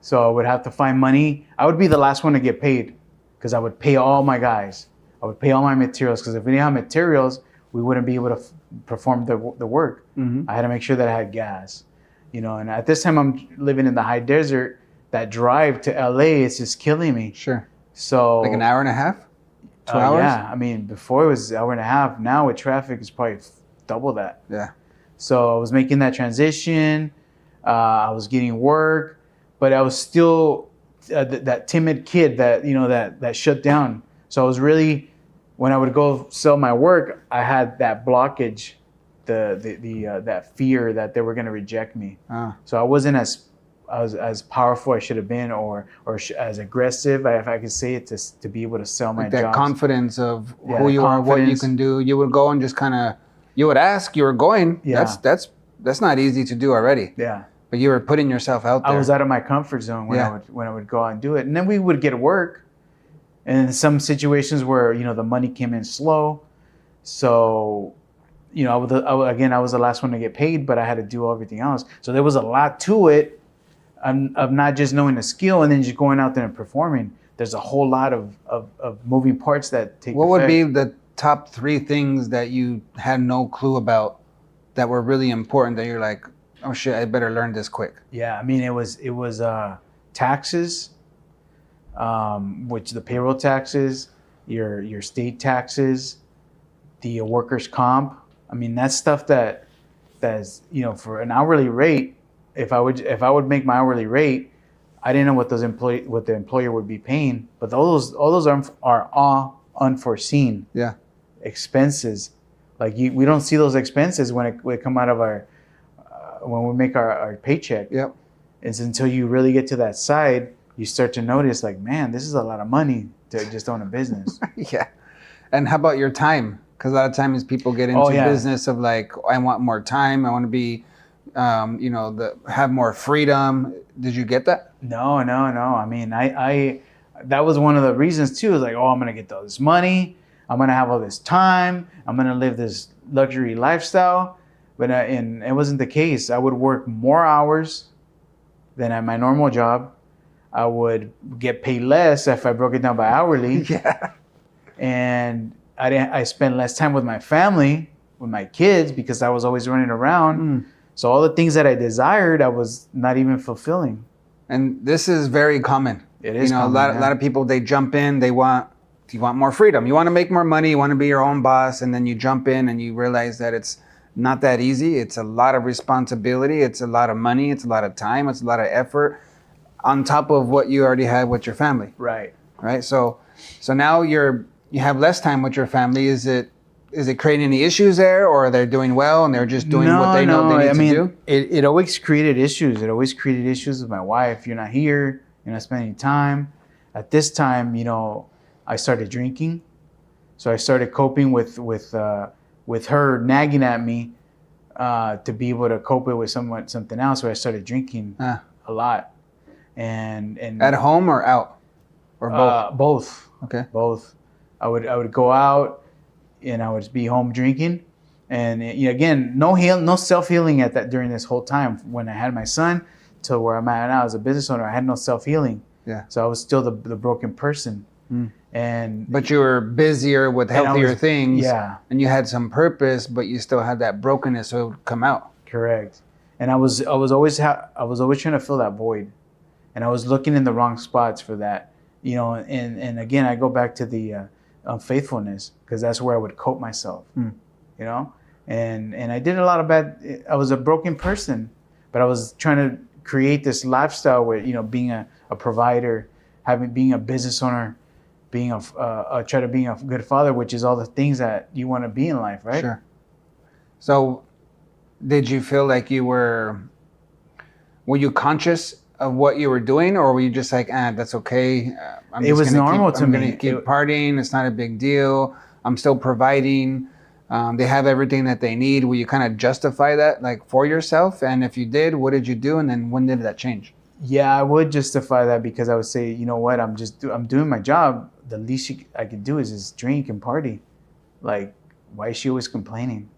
So I would have to find money. I would be the last one to get paid because I would pay all my guys. I would pay all my materials because if we didn't have materials, we wouldn't be able to perform the work. I had to make sure that I had gas, and at this time I'm living in the high desert. That drive to LA is just killing me. Sure. So Like an hour and a half? 2 hours? Yeah, I mean, before it was an hour and a half. Now with traffic, it's probably double that. Yeah. So I was making that transition. I was getting work, but I was still that timid kid that that shut down. So I was really, when I would go sell my work, I had that blockage, that fear that they were going to reject me. So I wasn't as powerful I should have been, or as aggressive, if I could say it, to be able to sell my that jobs. confidence of who you are, what you can do. You would go and just kind of, you would ask, you were going. Yeah. That's not easy to do already. Yeah. But you were putting yourself out there. I was out of my comfort zone when I would go out and do it, and then we would get work. And in some situations where the money came in slow, so I was the last one to get paid, but I had to do everything else. So there was a lot to it. Of not just knowing the skill and then just going out there and performing. There's a whole lot of moving parts that take What would effect. be the top 3 things that you had no clue about that were really important that you're like, oh shit, I better learn this quick? Yeah, I mean, it was taxes, which the payroll taxes, your state taxes, the workers' comp. I mean, that's stuff that's for an hourly rate. If I would make my hourly rate, I didn't know what the employer would be paying, but all those are all unforeseen expenses. Like we don't see those expenses when it come out of when we make our paycheck. Yep. It's until you really get to that side, you start to notice, like, man, this is a lot of money to just own a business. Yeah. And how about your time? Because a lot of times people get into business of like, I want more time. I want to be have more freedom. Did you get that? No. I mean, I that was one of the reasons too. Is like, oh, I'm gonna get all this money. I'm gonna have all this time. I'm gonna live this luxury lifestyle. But and it wasn't the case. I would work more hours than at my normal job. I would get paid less if I broke it down by hourly. Yeah. And I spent less time with my family, with my kids, because I was always running around. So all the things that I desired, I was not even fulfilling. And this is very common. It is common, a lot of people, they jump in, you want more freedom. You want to make more money, you want to be your own boss, and then you jump in and you realize that it's not that easy. It's a lot of responsibility, it's a lot of money, it's a lot of time, it's a lot of effort on top of what you already had with your family. Right. So now you have less time with your family. Is it creating any issues there, or they're doing well and they're just doing what they know they need to do? It always created issues. It always created issues with my wife. You're not here. You're not spending time. At this time, I started drinking. So I started coping with her nagging at me to be able to cope it with something else. So I started drinking a lot. And at home or out, or both? Both. Okay. Both. I would go out, and I would be home drinking, and again, no self-healing during this whole time when I had my son to where I'm at now as a business owner. I had no self-healing. Yeah. So I was still the broken person. But you were busier with healthier things. Yeah. And you had some purpose, but you still had that brokenness, so it would come out. Correct. And I was always trying to fill that void, and I was looking in the wrong spots for that. And again, I go back to the unfaithfulness, because that's where I would cope myself. And I did a lot of bad. I was a broken person, but I was trying to create this lifestyle where being a provider, being a business owner, being being a good father, which is all the things that you want to be in life, right? Sure. So, did you feel like were you conscious of what you were doing, or were you just like, that's okay? It was normal to me. I'm going to keep partying. It's not a big deal. I'm still providing. They have everything that they need. Will you kind of justify that, like, for yourself? And if you did, what did you do? And then when did that change? Yeah, I would justify that, because I would say, you know what, I'm doing my job. The least I could do is just drink and party. Like, why is she always complaining?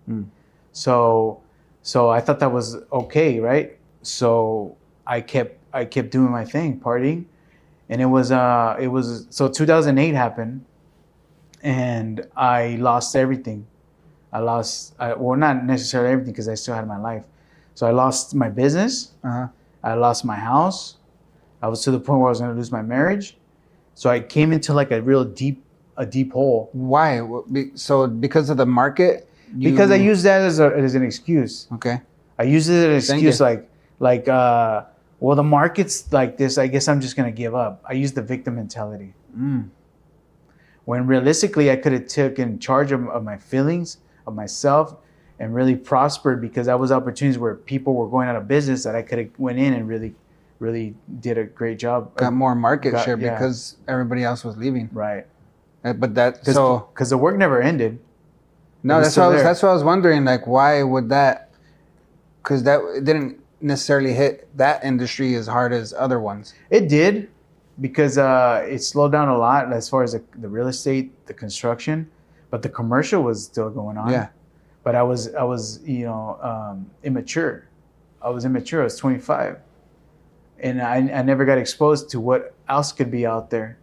So So I thought that was okay, right? So I kept doing my thing, partying, and it was so 2008 happened, and I lost everything. Well, not necessarily everything because I still had my life. So I lost my business. Uh-huh. I lost my house. I was to the point where I was going to lose my marriage. So I came into like a deep hole. Why? So because of the market? Because I used that as an excuse. Okay. I used it as an excuse, you. well, the market's like this. I guess I'm just gonna give up. I used the victim mentality. When realistically, I could have taken charge of my feelings, of myself, and really prospered because that was opportunities where people were going out of business that I could have went in and really did a great job. Got more market share yeah. because everybody else was leaving. Right. But that so because the work never ended. no, was that's still what there. that's what I was wondering. Like, why would that? Because that it didn't necessarily hit that industry as hard as other ones. It did, because it slowed down a lot as far as the real estate, the construction, but the commercial was still going on. Yeah. But I was immature. I was 25, and I never got exposed to what else could be out there,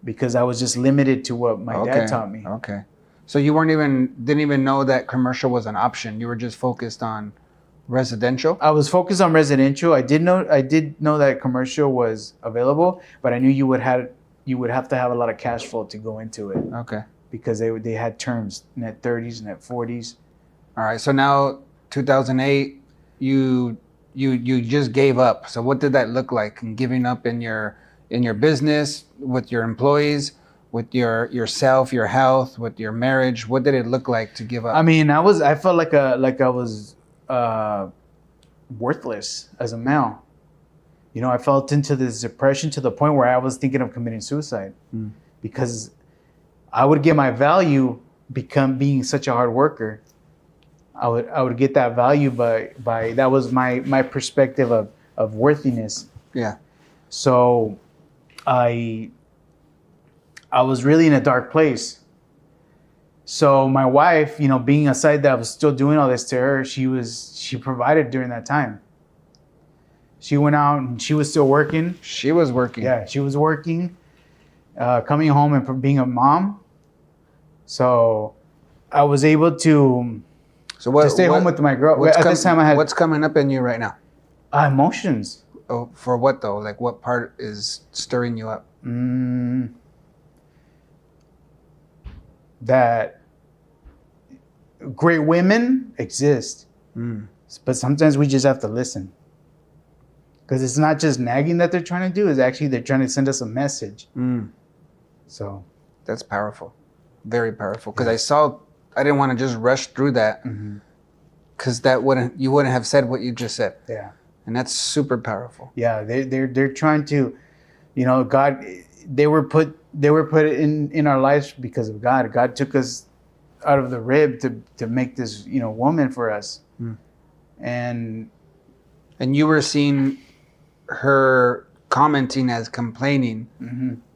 because I was just limited to what my dad taught me. Okay. So you didn't even know that commercial was an option. You were just focused on residential. I was focused on residential. I did know that commercial was available, but I knew you would have to have a lot of cash flow to go into it, Okay. because they had terms, net 30s, net 40s. All right. So now 2008, you just gave up. So what did that look like? And giving up in your business, with your employees, with yourself, your health, with your marriage. What did it look like to give up? I mean, I felt like I was worthless as a male. I felt into this depression to the point where I was thinking of committing suicide, because I would get my value being such a hard worker. I would get that value by that was my perspective of worthiness. Yeah. So I was really in a dark place. So my wife, being aside that I was still doing all this to her, she provided during that time. She went out and she was still working. She was working. Yeah, she was working, coming home and being a mom. So I was able to stay home with my girl. At this time I had... What's coming up in you right now? Emotions. Oh, for what though? Like what part is stirring you up? That great women exist, but sometimes we just have to listen, because it's not just nagging that they're trying to do, it's actually they're trying to send us a message. So that's powerful, very powerful, because I didn't want to just rush through that, because you wouldn't have said what you just said. Yeah. And that's super powerful. Yeah, they're trying to, God, they were put in our lives because of God. God took us out of the rib to make this, woman for us. And you were seeing her commenting as complaining,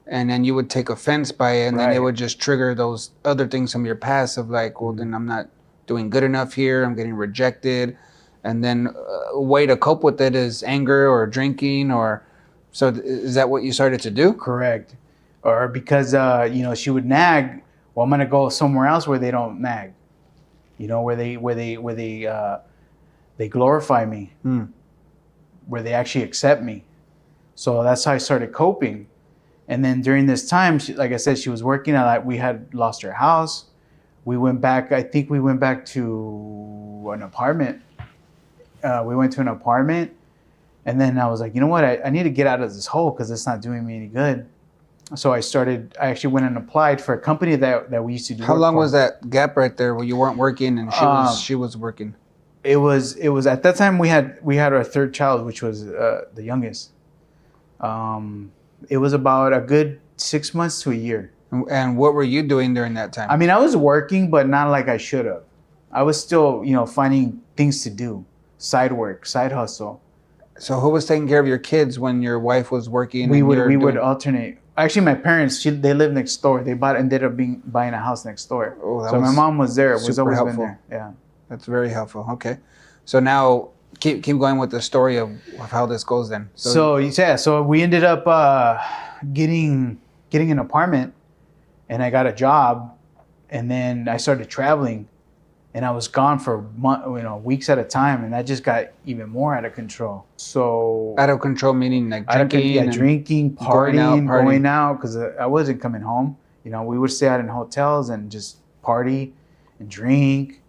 and then you would take offense by it, and then it would just trigger those other things from your past of like, well, then I'm not doing good enough here. I'm getting rejected. And then a way to cope with it is anger or drinking, or so is that what you started to do? Correct. Or because she would nag, well, I'm gonna go somewhere else where they don't nag, where they glorify me, where they actually accept me. So that's how I started coping. And then during this time, like I said, she was working. We had lost our house. We went back. I think we went back to an apartment. We went to an apartment, and then I was like, you know what? I need to get out of this hole because it's not doing me any good. So I actually went and applied for a company that we used to do. How long was that gap right there where you weren't working and she was working? It was at that time we had our third child, which was the youngest. It was about a good 6 months to a year. And what were you doing during that time? I mean, I was working, but not like I should have. I was still, finding things to do, side work, side hustle. So who was taking care of your kids when your wife was working? We would alternate. Actually, my parents, they lived next door. They ended up buying a house next door. Oh, so my mom was there. Was always helpful. been there. Yeah. That's very helpful. Okay. So now keep going with the story of how this goes then. So we ended up getting an apartment, and I got a job, and then I started traveling, and I was gone for weeks at a time, and that just got even more out of control. So out of control meaning like drinking, drinking, partying, going out, because I wasn't coming home. We would stay out in hotels and just party and drink.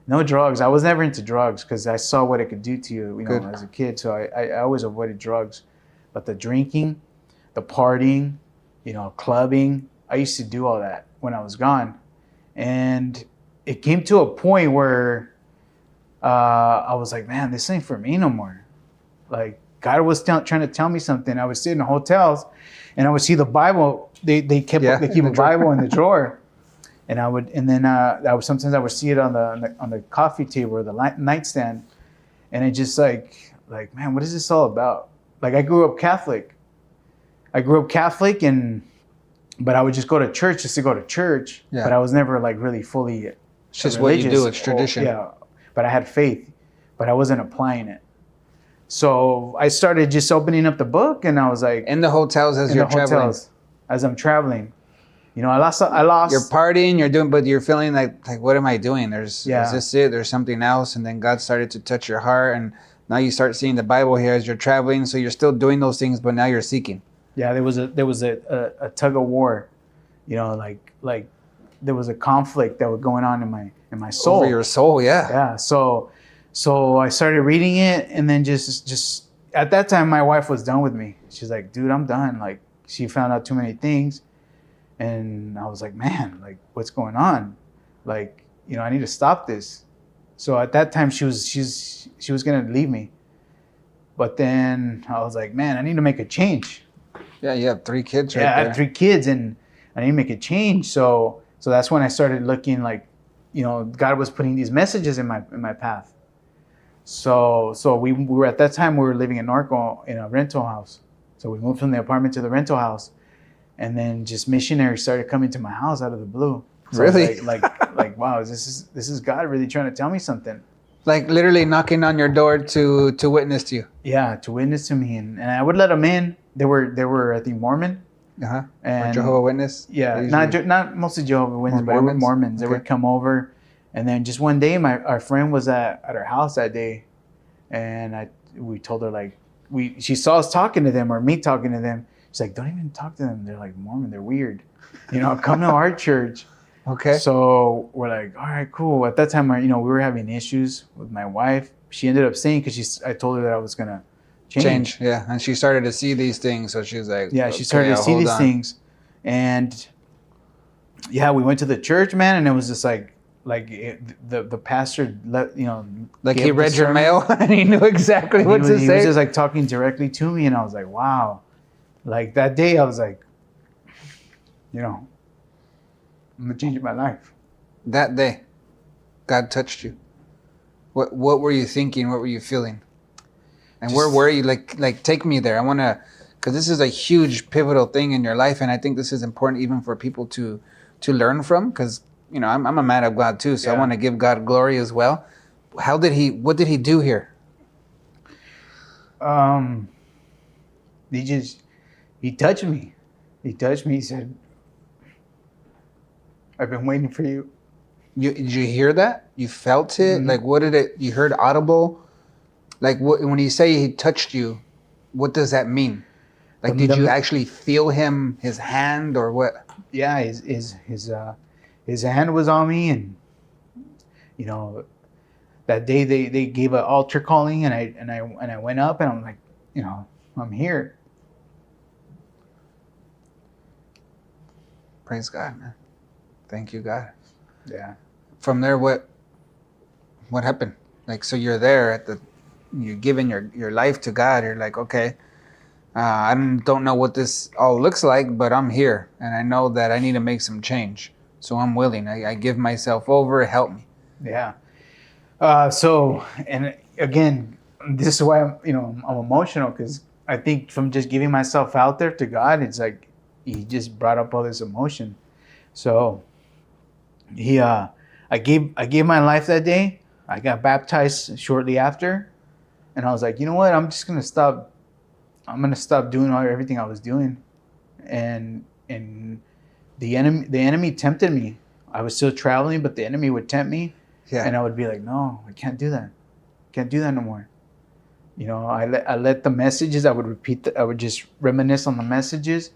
No drugs. I was never into drugs because I saw what it could do to you, as a kid. So I always avoided drugs. But the drinking, the partying, clubbing, I used to do all that when I was gone. And it came to a point where I was like, man, this ain't for me no more. Like, God was trying to tell me something. I would sit in hotels and I would see the Bible. They keep a Bible in the drawer. And sometimes I would see it on the coffee table or the nightstand, and it just like man, what is this all about? Like, I grew up Catholic, but I would just go to church just to go to church. Yeah. But I was never like really fully. It's just religious. What you do. It's tradition. But I had faith, but I wasn't applying it. So I started just opening up the book, and I was like in the hotels as I'm traveling. I lost. You're partying, you're doing, but you're feeling like what am I doing? Is this it? There's something else, and then God started to touch your heart, and now you start seeing the Bible here as you're traveling. So you're still doing those things, but now you're seeking. Yeah, there was a tug of war, like there was a conflict that was going on in my soul. Over your soul, yeah. Yeah. So I started reading it, and then just at that time, my wife was done with me. She's like, dude, I'm done. Like, she found out too many things. And I was like, man, like, what's going on? Like, I need to stop this. So at that time, she was gonna leave me. But then I was like, man, I need to make a change. Yeah, you have 3 kids right there. Yeah, I have 3 kids, and I need to make a change. So that's when I started looking like, God was putting these messages in my path. So we were at that time, we were living in Norco in a rental house. So we moved from the apartment to the rental house. And then just missionaries started coming to my house out of the blue. So really? Like, wow, this is God really trying to tell me something. Like literally knocking on your door to witness to you. Yeah, to witness to me, and I would let them in. They were I think Mormon. And Jehovah's Witness. Yeah, not mostly Jehovah's Witness, but they were Mormons. They would come over, and then just one day, our friend was at our house that day, and we told her like she saw us talking to them or me talking to them. She's like, don't even talk to them. They're like Mormon. They're weird. Come to our church. Okay. So we're like, all right, cool. At that time, we were having issues with my wife. She ended up staying because I told her that I was gonna change. Yeah, and she started to see these things. So she was like, yeah, she started to see these things, and yeah, we went to the church, man, and it was just the pastor like he read your mail and he knew exactly what to say. He was just like talking directly to me, and I was like, wow. Like that day, I was like, I'm gonna change my life. That day, God touched you. What were you thinking? What were you feeling? And where were you? Like take me there. I want to, because this is a huge pivotal thing in your life, and I think this is important even for people to learn from. Because I'm a man of God too, so I want to give God glory as well. What did he do here? He touched me. He said, I've been waiting for you. Did you hear that? You felt it? Mm-hmm. Like, what did it, you heard audible? Like, when you say he touched you, what does that mean? Like, did you actually feel his hand or what? Yeah, his hand was on me, and, that day they gave an altar calling, and I went up, and I'm like, I'm here. Praise God, man. Thank you, God. Yeah. From there, what happened? Like, so you're there you're giving your life to God. You're like, okay, I don't know what this all looks like, but I'm here, and I know that I need to make some change. So I'm willing. I give myself over. Help me. Yeah. So, and again, this is why I'm emotional, because I think from just giving myself out there to God, it's like he just brought up all this emotion. So I gave my life that day. I got baptized shortly after, and I was like, you know what? I'm gonna stop doing everything I was doing, and the enemy tempted me. I was still traveling, but the enemy would tempt me, and I would be like, no, I can't do that. Can't do that no more. You know, I let the messages. I would just reminisce on the messages.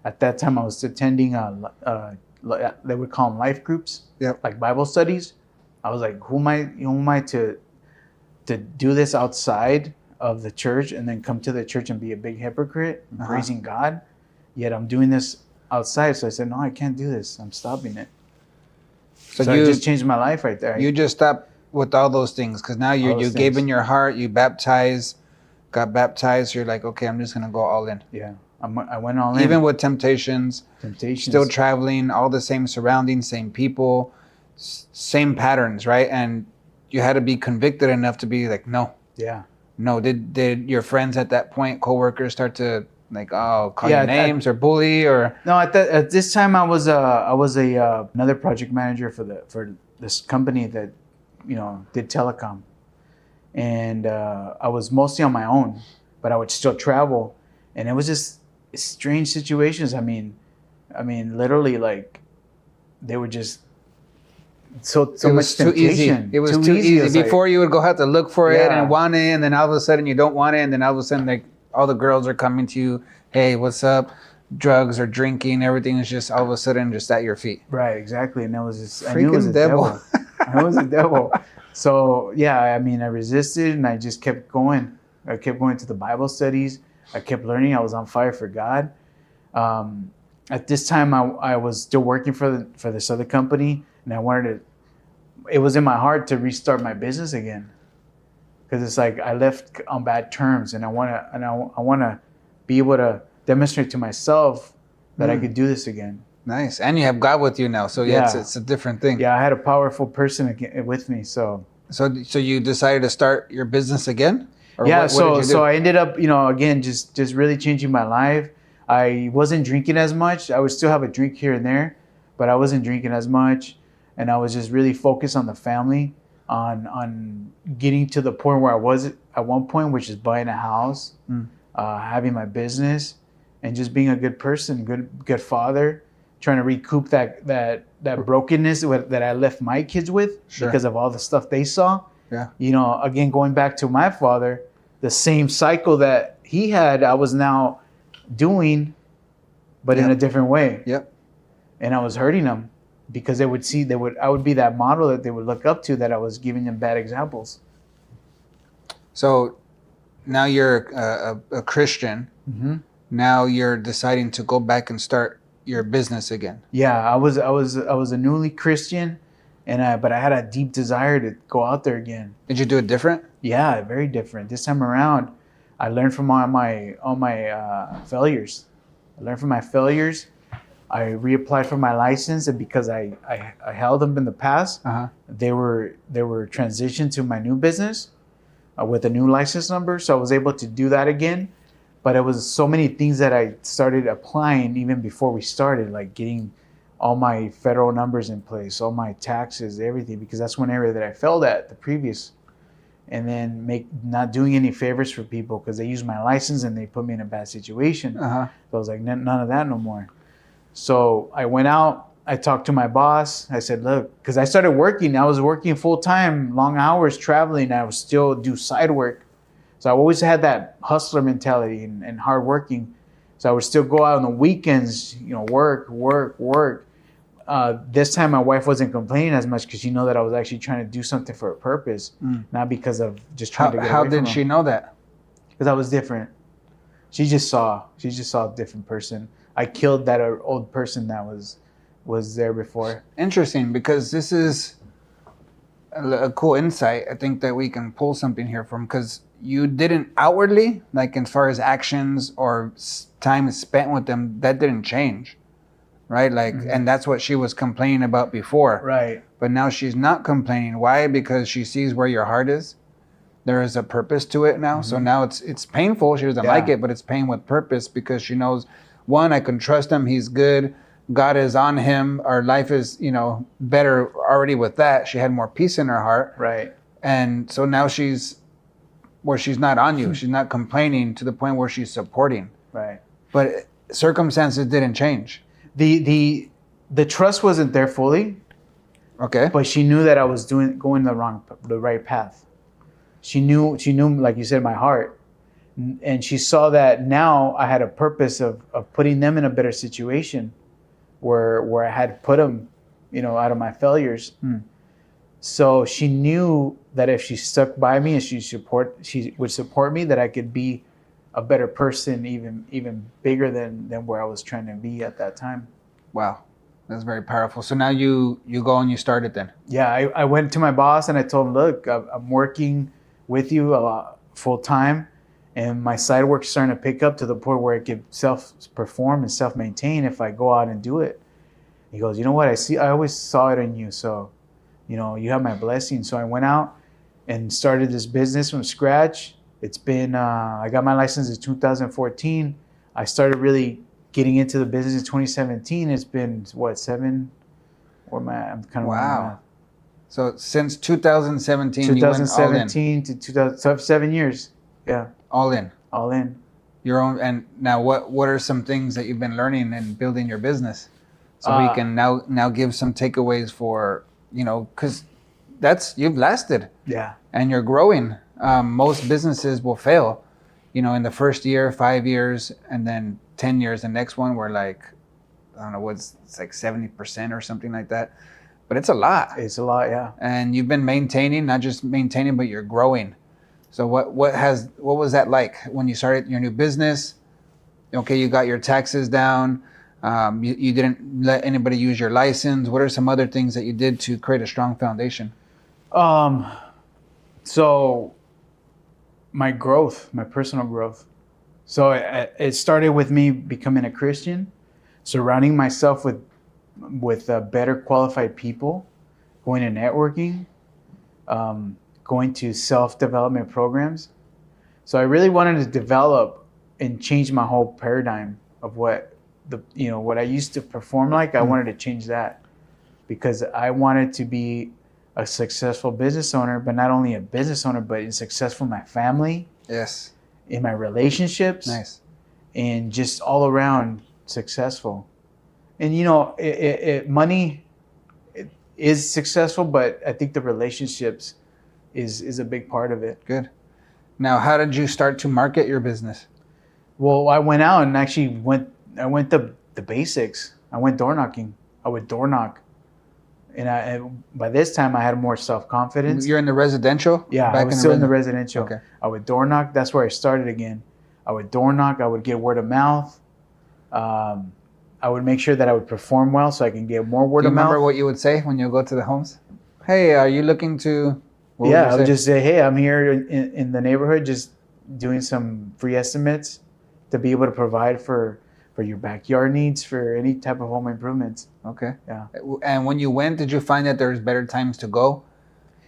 At that time, I was attending they would call them life groups, like Bible studies. I was like, who am I to do this outside of the church and then come to the church and be a big hypocrite, praising God? Yet I'm doing this outside. So I said, no, I can't do this. I'm stopping it. So it just changed my life right there. You just stopped with all those things because now you gave in your heart, you got baptized. You're like, okay, I'm just going to go all in. Yeah. I went all in. Even with temptations, still traveling, all the same surroundings, same people, same patterns, right? And you had to be convicted enough to be like, no. Yeah. No. Did your friends at that point, coworkers, start to like, call you names or bully or? No, at this time I was another project manager for this company that, you know, did telecom, and I was mostly on my own, but I would still travel, and it was just strange situations. I mean, literally, like, they were just so much temptation. It was too easy. Before you would go have to look for it and want it, and then all of a sudden you don't want it, and then all of a sudden like all the girls are coming to you, hey, what's up? Drugs or drinking, everything is just all of a sudden just at your feet. Right, exactly, and that was just I knew it was a devil. I was a devil. So yeah, I mean, I resisted and I just kept going. I kept going to the Bible studies. I kept learning. I was on fire for God. At this time, I was still working for this other company, and I wanted to. It was in my heart to restart my business again, because it's like I left on bad terms, and I want to be able to demonstrate to myself that I could do this again. Nice, and you have God with you now, so it's a different thing. Yeah, I had a powerful person with me, so you decided to start your business again? Or yeah, what did you do? So I ended up, you know, again, just really changing my life. I wasn't drinking as much. I would still have a drink here and there, but I wasn't drinking as much, and I was just really focused on the family, on getting to the point where I was at one point, which is buying a house, having my business, and just being a good person, good father, trying to recoup that brokenness that I left my kids with because of all the stuff they saw. Yeah. You know, again, going back to my father, the same cycle that he had, I was now doing, but in a different way. Yep. And I was hurting them because I would be that model that they would look up to, that I was giving them bad examples. So now you're a Christian. Mm-hmm. Now you're deciding to go back and start your business again. Yeah, I was a newly Christian, but I had a deep desire to go out there again. Did you do it different? Yeah, very different. This time around, I learned from all my failures. I learned from my failures. I reapplied for my license, and because I held them in the past, they were transitioned to my new business with a new license number. So I was able to do that again. But it was so many things that I started applying even before we started, like getting all my federal numbers in place, all my taxes, everything, because that's one area that I failed at the previous. And then not doing any favors for people because they used my license and they put me in a bad situation. So I was like, none of that no more. So I went out, I talked to my boss. I said, look, because I started working. I was working full time, long hours, traveling. I would still do side work. So I always had that hustler mentality and hard working. So I would still go out on the weekends, you know, work. This time my wife wasn't complaining as much because she knew that I was actually trying to do something for a purpose, not because of just trying to get away from How did she know that? Because I was different. She just saw a different person. I killed that old person that was there before. Interesting, because this is a cool insight. I think that we can pull something here from, because you didn't outwardly, like as far as actions or time spent with them, that didn't change, right? Like, and that's what she was complaining about before. Right. But now she's not complaining. Why? Because she sees where your heart is. There is a purpose to it now. So now it's painful. She doesn't like it, but it's pain with purpose, because she knows, one, I can trust him. He's good. God is on him. Our life is, better already with that. She had more peace in her heart. Right. And so now she's not on you. She's not complaining to the point where she's supporting. Right. But circumstances didn't change. The trust wasn't there fully, Okay. but she knew that I was going the right path. She knew, like you said, my heart. And she saw that now I had a purpose of putting them in a better situation where I had put them, out of my failures. So she knew that if she stuck by me and she would support me, that I could be a better person, even bigger than where I was trying to be at that time. Wow. That's very powerful. So now you go and you start it then. Yeah, I went to my boss and I told him, look, I'm working with you a lot full time, and my side work's starting to pick up to the point where I could self-perform and self-maintain if I go out and do it. He goes, you know what? I always saw it in you. So, you have my blessing. So I went out and started this business from scratch. It's been, I got my license in 2014. I started really getting into the business in 2017. It's been, what, 7? I'm kind of... Wow. So since 2017, you went all in. 2017 to 2000, so 7 years. Yeah. All in. All in. Your own. And now what are some things that you've been learning and building your business? So we can now give some takeaways for, because you've lasted. Yeah. And you're growing. Most businesses will fail, in the first year, 5 years, and then 10 years. The next one, we're like, I don't know, it's like 70% or something like that. But it's a lot. It's a lot, yeah. And you've been maintaining, not just maintaining, but you're growing. So what was that like when you started your new business? Okay, you got your taxes down. You didn't let anybody use your license. What are some other things that you did to create a strong foundation? So my personal growth. So it started with me becoming a Christian, surrounding myself with better qualified people, going to networking, going to self-development programs. So I really wanted to develop and change my whole paradigm of what I used to perform like. I wanted to change that because I wanted to be a successful business owner, but not only a business owner, but successful in my family. Yes. In my relationships. Nice. And just all around successful. And money is successful, but I think the relationships is a big part of it. Good. Now, how did you start to market your business? Well, I went out and actually I went the basics. I went door knocking. I would door knock. And by this time, I had more self-confidence. You're in the residential? Yeah, I was still in the residential. Okay. I would door knock. That's where I started again. I would door knock. I would get word of mouth. I would make sure that I would perform well so I can get more word of mouth. Do you remember what you would say when you go to the homes? Hey, are you looking to... I would just say, hey, I'm here in the neighborhood just doing some free estimates to be able to provide for your backyard needs, for any type of home improvements. Okay. Yeah. And when you went, did you find that there's better times to go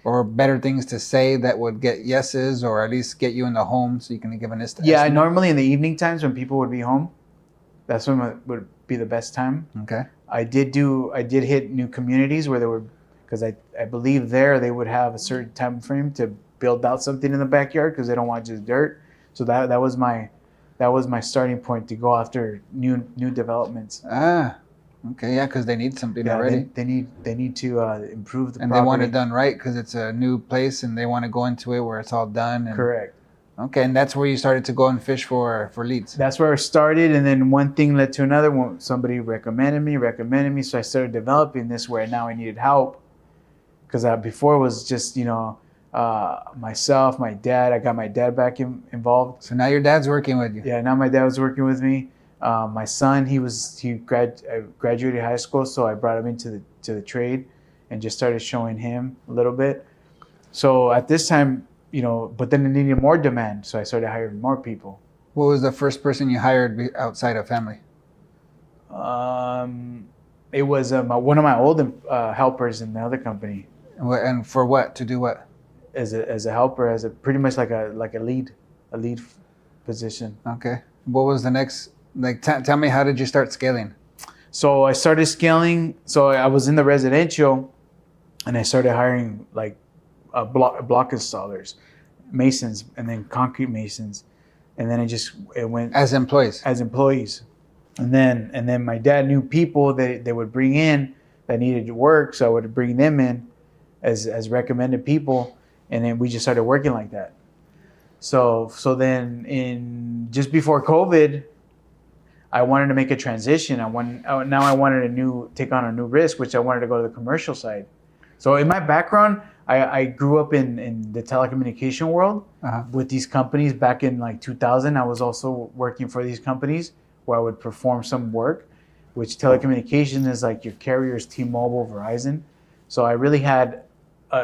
or better things to say that would get yeses or at least get you in the home so you can give an estimate? Yeah, normally in the evening times when people would be home, that's when it would be the best time. Okay. I did hit new communities where there were, because I believe there they would have a certain time frame to build out something in the backyard because they don't want just dirt. So that was my starting point to go after new developments. Okay, yeah, because they need something already. They need to improve the and property. They want it done right because it's a new place and they want to go into it where it's all done. And, correct. Okay, and that's where you started to go and fish for leads. That's where I started, and then one thing led to another. Somebody recommended me, so I started developing this where now I needed help. Because before it was just, myself, my dad. I got my dad back involved. So now your dad's working with you. Yeah, now my dad was working with me. My son, he graduated high school, so I brought him into the trade and just started showing him a little bit. So at this time, but then I needed more demand, so I started hiring more people. What was the first person you hired outside of family? It was one of my old helpers in the other company. And for what? To do what? As a helper, as a pretty much like a lead position. Okay. What was the next? Tell me, how did you start scaling? So I started scaling. So I was in the residential, and I started hiring block installers, masons, and then concrete masons, and then it went As employees. as employees, and then my dad knew people that they would bring in that needed work, so I would bring them in as recommended people, and then we just started working like that. So then in just before COVID, I wanted to make a transition. I wanted to take on a new risk, which I wanted to go to the commercial side. So in my background, I grew up in the telecommunication world with these companies back in like 2000. I was also working for these companies where I would perform some work, which telecommunication is like your carriers, T-Mobile, Verizon. So I really had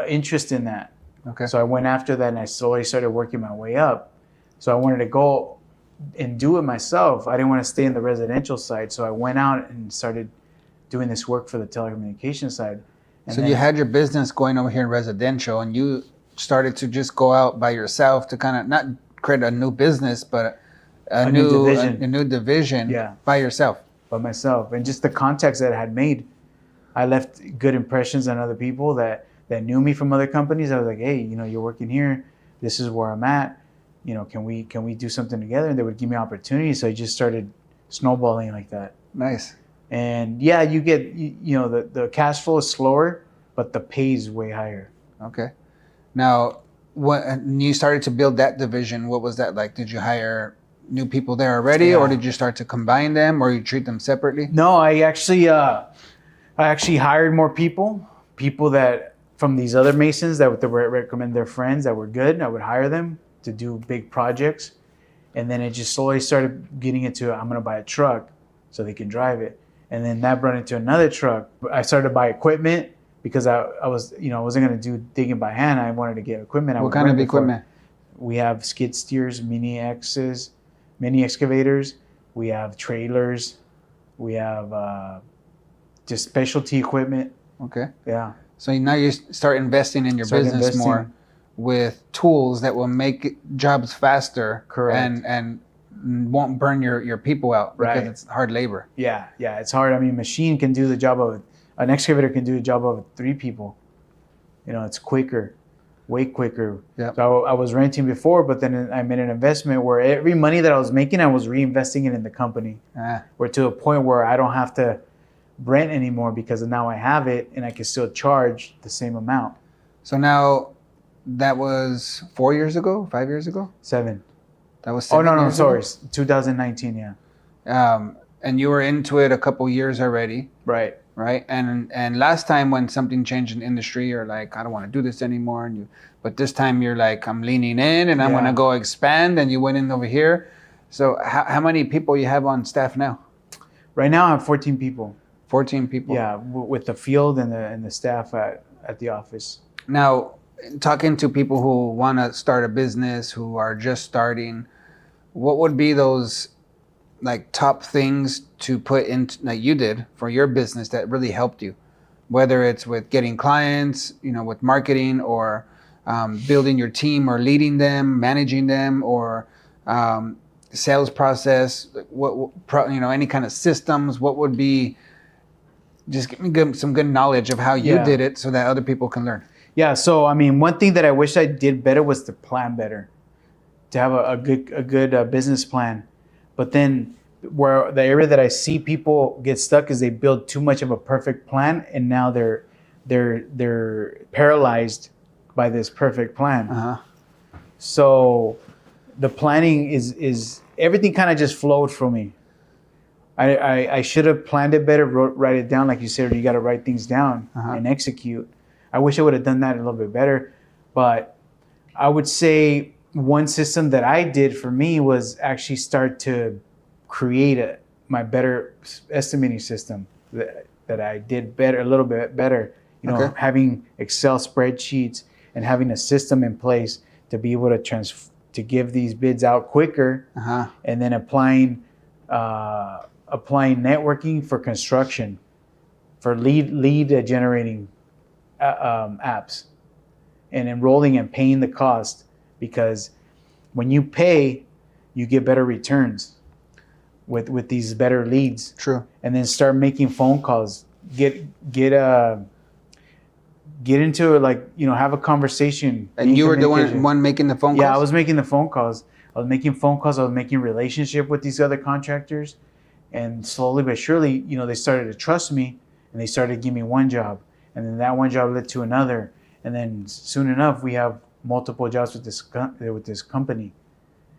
interest in that. Okay. So I went after that and I slowly started working my way up. So I wanted to go and do it myself. I didn't want to stay in the residential side. So I went out and started doing this work for the telecommunication side. And So you had your business going over here in residential, and you started to just go out by yourself to kind of not create a new business, but a new division Yeah. by yourself. by myself. And just the contacts that I had made, I left good impressions on other people that knew me from other companies. I was like, hey, you're working here. This is where I'm at. Can we do something together? And they would give me opportunities. So I just started snowballing like that. Nice. And yeah, you get, the cash flow is slower, but the pay is way higher. Okay. Now, when you started to build that division, what was that like? Did you hire new people there already, Yeah. or did you start to combine them, or you treat them separately? No, I actually hired more people that from these other masons that would recommend their friends that were good. I would hire them to do big projects. And then it just slowly started getting into, I'm going to buy a truck so they can drive it. And then that brought into another truck. I started to buy equipment because I wasn't going to do digging by hand. I wanted to get equipment. What kind of equipment? We have skid steers, mini X's, mini excavators. We have trailers. We have just specialty equipment. Okay. Yeah. So now you start investing in your business more with tools that will make jobs faster. Correct. And won't burn your people out because Right. it's hard labor. Yeah, it's hard. I mean, machine can do the job of an excavator can do the job of 3 people. It's quicker, way quicker. Yep. So I was renting before, but then I made an investment where every money that I was making, I was reinvesting it in the company. Or to a point where I don't have to rent anymore because now I have it and I can still charge the same amount. So now that was 4 years ago, 5 years ago? 7. That was Oh, 7 no, years sorry. ago? 2019, yeah. And you were into it a couple years already, Right. right? And last time when something changed in the industry, you're like, I don't want to do this anymore. But this time you're like, I'm leaning in and I'm Yeah. going to go expand. And you went in over here. So how many people you have on staff now? Right now I have 14 people. 14 people. Yeah, with the field and the staff at the office. Now, talking to people who want to start a business, who are just starting, what would be those like top things to put in like you did for your business that really helped you? Whether it's with getting clients, with marketing, or building your team, or leading them, managing them, or sales process, any kind of systems. What would be? Just give me some good knowledge of how you did it so that other people can learn. Yeah, so I mean, one thing that I wish I did better was to plan better, to have a good business plan. But then, where the area that I see people get stuck is they build too much of a perfect plan, and now they're paralyzed by this perfect plan. So the planning is everything kind of just flowed for me. I should have planned it better, write it down, like you said. You got to write things down and execute. I wish I would have done that a little bit better, but I would say one system that I did for me was actually start to create my better estimating system that I did better, a little bit better. Having Excel spreadsheets and having a system in place to be able to give these bids out quicker, and then applying networking for construction, for lead generating apps, and enrolling and paying the cost, because when you pay, you get better returns with these better leads. True. And then start making phone calls, get get into it, like, you know, have a conversation. And you were the one making the phone calls? Yeah, I was making the phone calls. I was making phone calls. I was making relationship with these other contractors. And slowly but surely, you know, they started to trust me and they started to give me one job. And then that one job led to another. And then soon enough, we have multiple jobs with this company.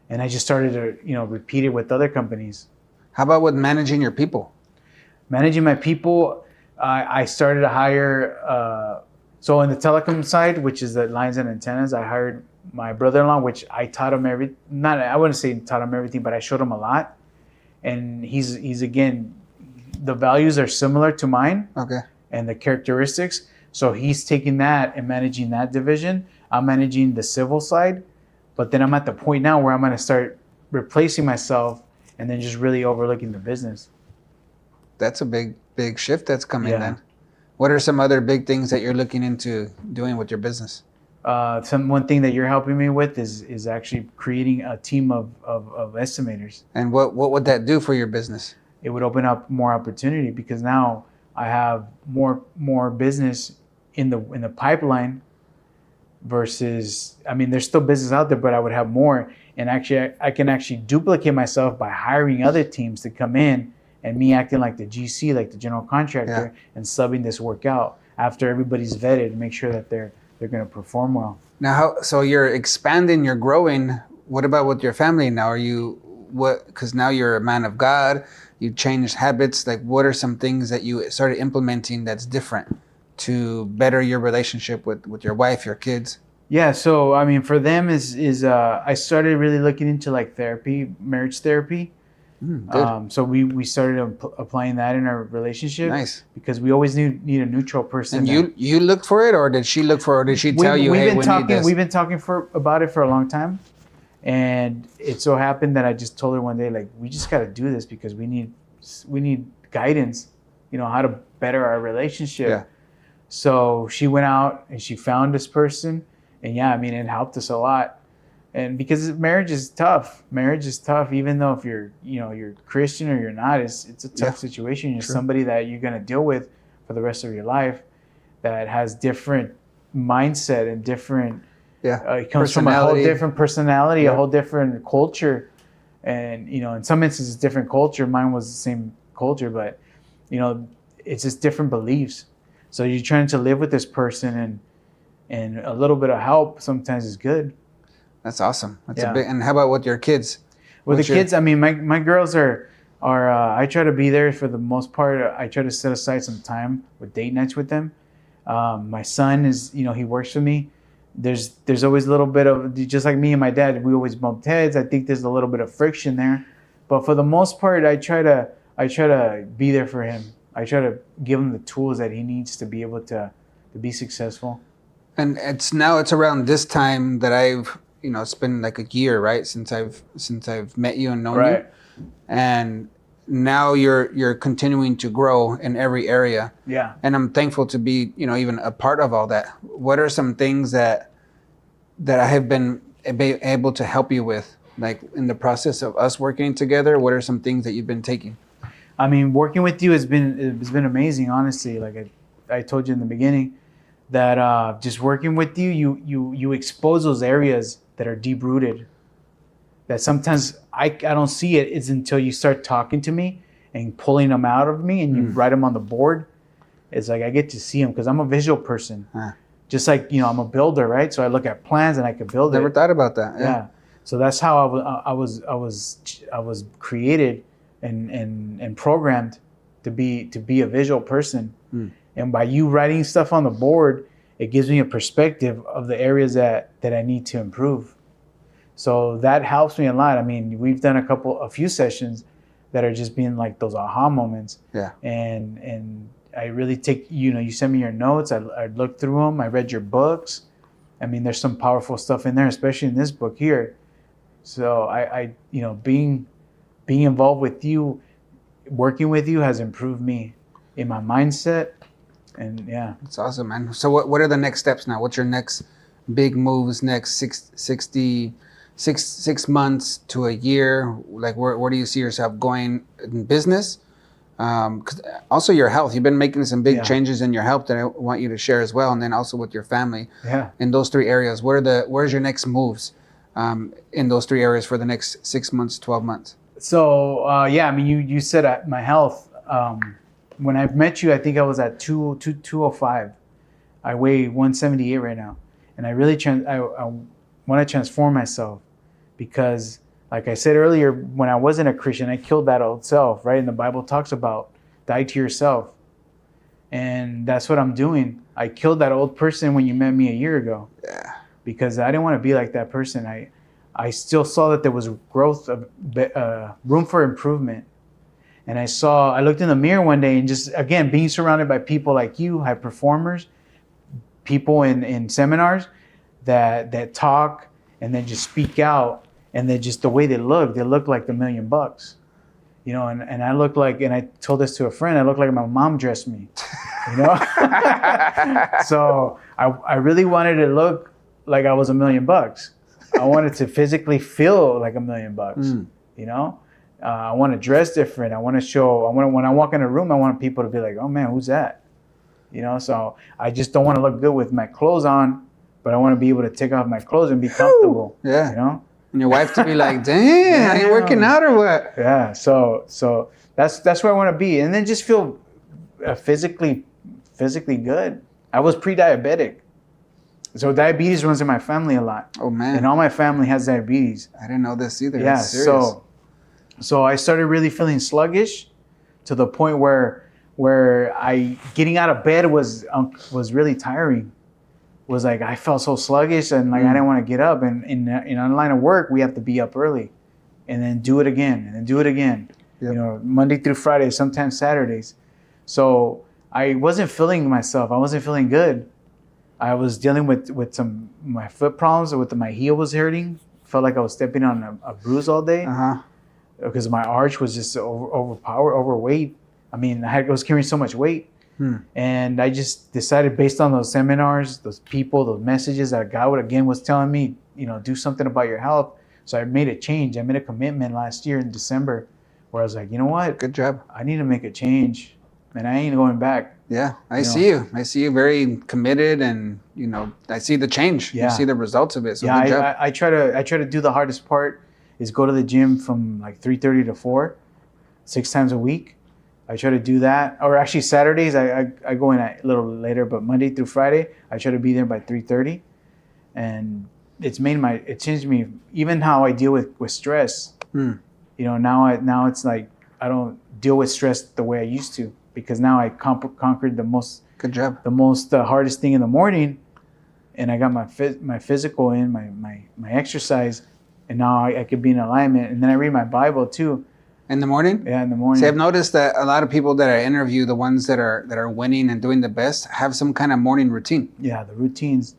And I just started to, you know, repeat it with other companies. How about with managing your people? Managing my people, I started to hire, so in the telecom side, which is the lines and antennas, I hired my brother-in-law, which I taught him I wouldn't say taught him everything, but I showed him a lot. And he's again, the values are similar to mine. Okay. And the characteristics. So he's taking that and managing that division. I'm managing the civil side. But then I'm at the point now where I'm going to start replacing myself and then just really overlooking the business. That's a big shift that's coming Yeah. then. What are some other big things that you're looking into doing with your business? One thing that you're helping me with is actually creating a team of estimators. And what would that do for your business? It would open up more opportunity because now I have more business in the pipeline versus, I mean, there's still business out there, but I would have more. And actually, I can actually duplicate myself by hiring other teams to come in and me acting like the GC, like the general contractor, and subbing this work out after everybody's vetted to make sure that they're going to perform well. Now, so you're expanding, you're growing. What about with your family now? Because now you're a man of God, you changed habits. Like, what are some things that you started implementing that's different to better your relationship with your wife, your kids? Yeah, so I mean, for them I started really looking into like therapy, marriage therapy. Good. So we started applying that in our relationship. Nice. Because we always need a neutral person. And you looked for it, or did she look for it, or did she tell you, hey, we need this? We've been talking about it for a long time. And it so happened that I just told her one day, like, we just got to do this because we need guidance, you know, how to better our relationship. Yeah. So she went out and she found this person. And yeah, I mean, it helped us a lot. And because marriage is tough, even though if you're Christian or you're not, it's a tough situation. You're somebody that you're going to deal with for the rest of your life that has different mindset and different, it comes from a whole different personality, a whole different culture. And, you know, in some instances, different culture. Mine was the same culture, but, you know, it's just different beliefs. So you're trying to live with this person and a little bit of help sometimes is good. That's awesome. That's a big. And how about with your kids? With the kids, I mean, my girls are I try to be there for the most part. I try to set aside some time with date nights with them. My son is, you know, he works for me. There's always a little bit of, just like me and my dad, we always bumped heads. I think there's a little bit of friction there, but for the most part, I try to be there for him. I try to give him the tools that he needs to be able to be successful. And it's around this time that I've, you know, it's been like a year, right, since I've met you and known you, and now you're continuing to grow in every area. Yeah. And I'm thankful to be, you know, even a part of all that. What are some things that I have been able to help you with, like in the process of us working together? What are some things that you've been taking? I mean, working with you has been amazing, honestly. Like I told you in the beginning, that just working with you expose those areas that are deep rooted. That sometimes I don't see it is until you start talking to me and pulling them out of me and you write them on the board. It's like I get to see them because I'm a visual person. Just like, you know, I'm a builder, right? So I look at plans and I can build it. Never thought about that. Yeah. So that's how I was created and programmed to be a visual person. And by you writing stuff on the board, it gives me a perspective of the areas that I need to improve. So that helps me a lot. I mean, we've done a few sessions that are just being like those aha moments. Yeah. And I really take, you know, you send me your notes. I looked through them. I read your books. I mean, there's some powerful stuff in there, especially in this book here. So I you know, being involved with you, working with you has improved me in my mindset. And yeah, it's awesome, man. So what are the next steps now? What's your next big moves? Next 6 months to a year? Like where do you see yourself going in business? Also your health. You've been making some big Yeah. changes in your health that I want you to share as well, and then also with your family. Yeah. In those 3 areas, where's your next moves in those 3 areas for the next 6 months, 12 months? So yeah, I mean, you said my health. When I met you, I think I was at 205. I weigh 178 right now, and I really I want to transform myself because, like I said earlier, when I wasn't a Christian, I killed that old self, right? And the Bible talks about die to yourself, and that's what I'm doing. I killed that old person when you met me a year ago. Yeah. Because I didn't want to be like that person. I still saw that there was growth of room for improvement. And I looked in the mirror one day and just, again, being surrounded by people like you, high performers, people in seminars that talk and then just speak out, and then just the way they look like the $1 million. You know, and I look like, and I told this to a friend, I look like my mom dressed me, you know? So I really wanted to look like I was $1 million. I wanted to physically feel like $1 million, you know? I want to dress different. I want to show, when I walk in a room, I want people to be like, oh man, who's that? You know, so I just don't want to look good with my clothes on, but I want to be able to take off my clothes and be comfortable. Yeah. You know? And your wife to be like, damn, are you working out or what? Yeah. So that's where I want to be. And then just feel physically good. I was pre-diabetic. So diabetes runs in my family a lot. Oh man. And all my family has diabetes. I didn't know this either. Yeah. That's serious. So I started really feeling sluggish to the point where getting out of bed was really tiring. Was like I felt so sluggish and like I didn't want to get up. And in our line of work, we have to be up early, and then do it again, and then do it again. Yep. You know, Monday through Friday, sometimes Saturdays. So I wasn't feeling myself. I wasn't feeling good. I was dealing with my foot problems. My heel was hurting. Felt like I was stepping on a bruise all day because my arch was just overweight. I mean, I was carrying so much weight. And I just decided, based on those seminars, those people, those messages that God was telling me, you know, do something about your health. So I made a change. I made a commitment last year in December where I was like, you know what? Good job. I need to make a change, and I ain't going back. Yeah, I see you. I see you very committed, and you know, I see the change. Yeah. You see the results of it. So Yeah, good job. I try to do the hardest part is go to the gym from like 3:30 to 4, 6 times a week. I try to do that, or actually Saturdays I go in a little later, but Monday through Friday I try to be there by 3:30, and it changed me, even how I deal with stress. You know, now it's like I don't deal with stress the way I used to, because now I conquered the most hardest thing in the morning, and I got my physical in, my exercise, and now I could be in alignment, and then I read my Bible too. In the morning? Yeah, in the morning. See, I've noticed that a lot of people that I interview, the ones that are winning and doing the best, have some kind of morning routine. Yeah, the routines.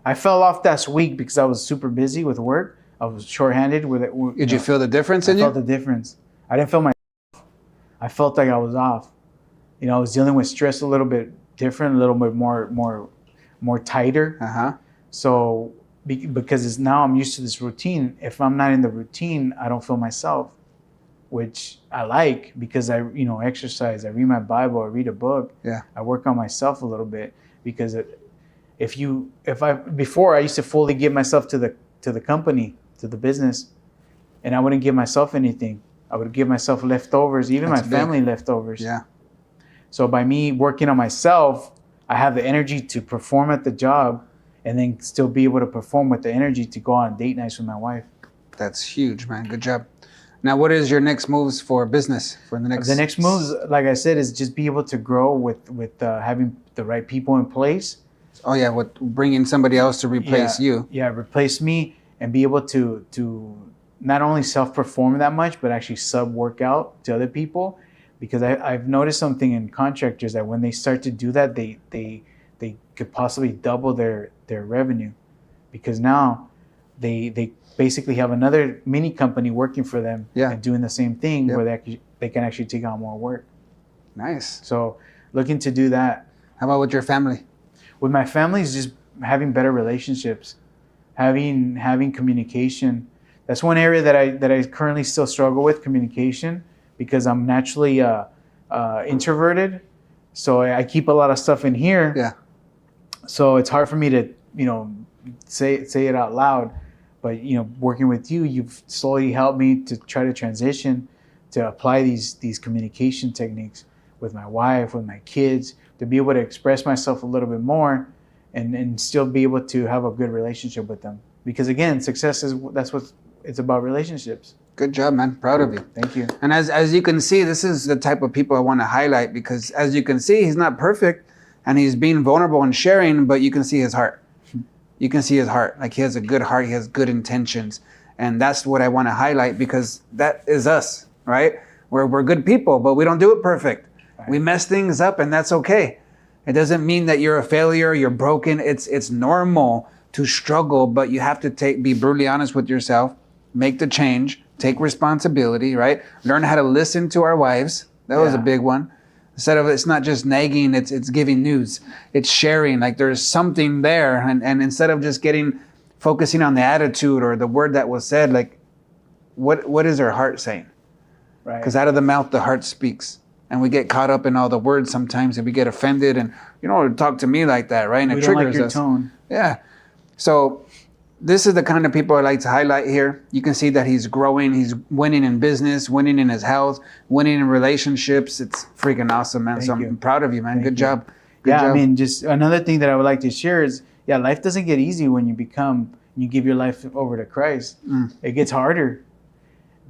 I fell off last week because I was super busy with work. I was shorthanded with it. Did you feel the difference in I you? felt the difference. I didn't feel myself. I felt like I was off. You know, I was dealing with stress a little bit different, a little bit more tighter. So because now I'm used to this routine. If I'm not in the routine, I don't feel myself, which I like, because I exercise, I read my Bible, I read a book. Yeah. I work on myself a little bit, because before I used to fully give myself to the company, to the business, and I wouldn't give myself anything. I would give myself leftovers, even That's my big. family leftovers. Yeah. So by me working on myself, I have the energy to perform at the job, and then still be able to perform with the energy to go on date nights with my wife. That's huge, man. Good job. Now, what is your next moves for business for the next? The next moves, like I said, is just be able to grow with having the right people in place. Oh yeah, with bringing somebody else to replace you. Yeah, replace me, and be able to not only self-perform that much, but actually sub-workout to other people. Because I've noticed something in contractors, that when they start to do that, they could possibly double their revenue, because now they basically have another mini company working for them and doing the same thing, where they can actually take on more work. Nice. So looking to do that. How about with your family? With my family, is just having better relationships, having communication. That's one area that I currently still struggle with, communication, because I'm naturally introverted, so I keep a lot of stuff in here. Yeah. So it's hard for me to, say it out loud. But working with you, you've slowly helped me to try to transition to apply these communication techniques with my wife, with my kids, to be able to express myself a little bit more, and still be able to have a good relationship with them. Because again, that's what it's about, relationships. Good job, man. Proud of you. Thank you. And as you can see, this is the type of people I want to highlight, because as you can see, he's not perfect and he's being vulnerable and sharing, but you can see his heart. You can see his heart. Like, he has a good heart. He has good intentions. And that's what I want to highlight, because that is us, right? We're good people, but we don't do it perfect. Right. We mess things up, and that's okay. It doesn't mean that you're a failure, you're broken. It's normal to struggle, but you have to be brutally honest with yourself, make the change, take responsibility, right? Learn how to listen to our wives. That was a big one. Instead of, it's not just nagging, it's giving news. It's sharing, like there's something there. And instead of just focusing on the attitude or the word that was said, like what is her heart saying? Right. Because out of the mouth, the heart speaks. And we get caught up in all the words sometimes, and we get offended, and talk to me like that, right? And it triggers us. Tone. Yeah. So this is the kind of people I like to highlight here. You can see that he's growing. He's winning in business, winning in his health, winning in relationships. It's freaking awesome, man. So I'm proud of you, man. Good job. Good job. I mean, just another thing that I would like to share is, life doesn't get easy when you give your life over to Christ. It gets harder.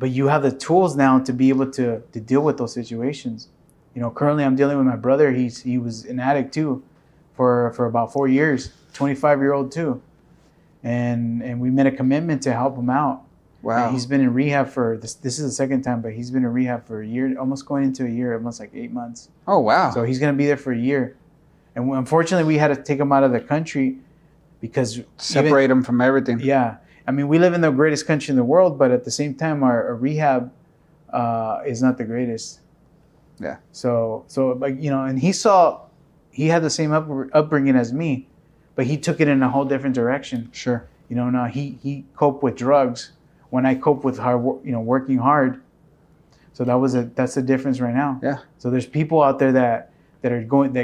But you have the tools now to be able to deal with those situations. Currently I'm dealing with my brother. He was an addict too for about 4 years, 25-year-old too. And we made a commitment to help him out. Wow. And he's been in rehab for this is the second time, but he's been in rehab for a year, almost going into a year, almost like 8 months. Oh, wow. So he's going to be there for a year. And unfortunately, we had to take him out of the country because separate him from everything. Yeah. I mean, we live in the greatest country in the world, but at the same time, our rehab is not the greatest. Yeah. So and he had the same upbringing as me, but he took it in a whole different direction. Sure. Now he coped with drugs when I cope with hard, working hard. So that's the difference right now. Yeah. So there's people out there that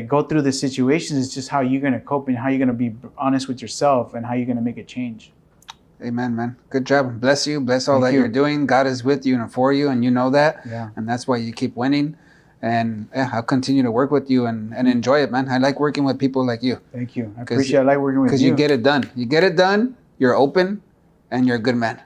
go through the situations. It's just how you're going to cope and how you're going to be honest with yourself and how you're going to make a change. Amen, man. Good job. Bless you. Bless all that you're doing. God is with you and for you, and you know that. Yeah. And that's why you keep winning. And I'll continue to work with you and enjoy it, man. I like working with people like you. Thank you. I like working with you. Because you get it done. You get it done, you're open, and you're a good man.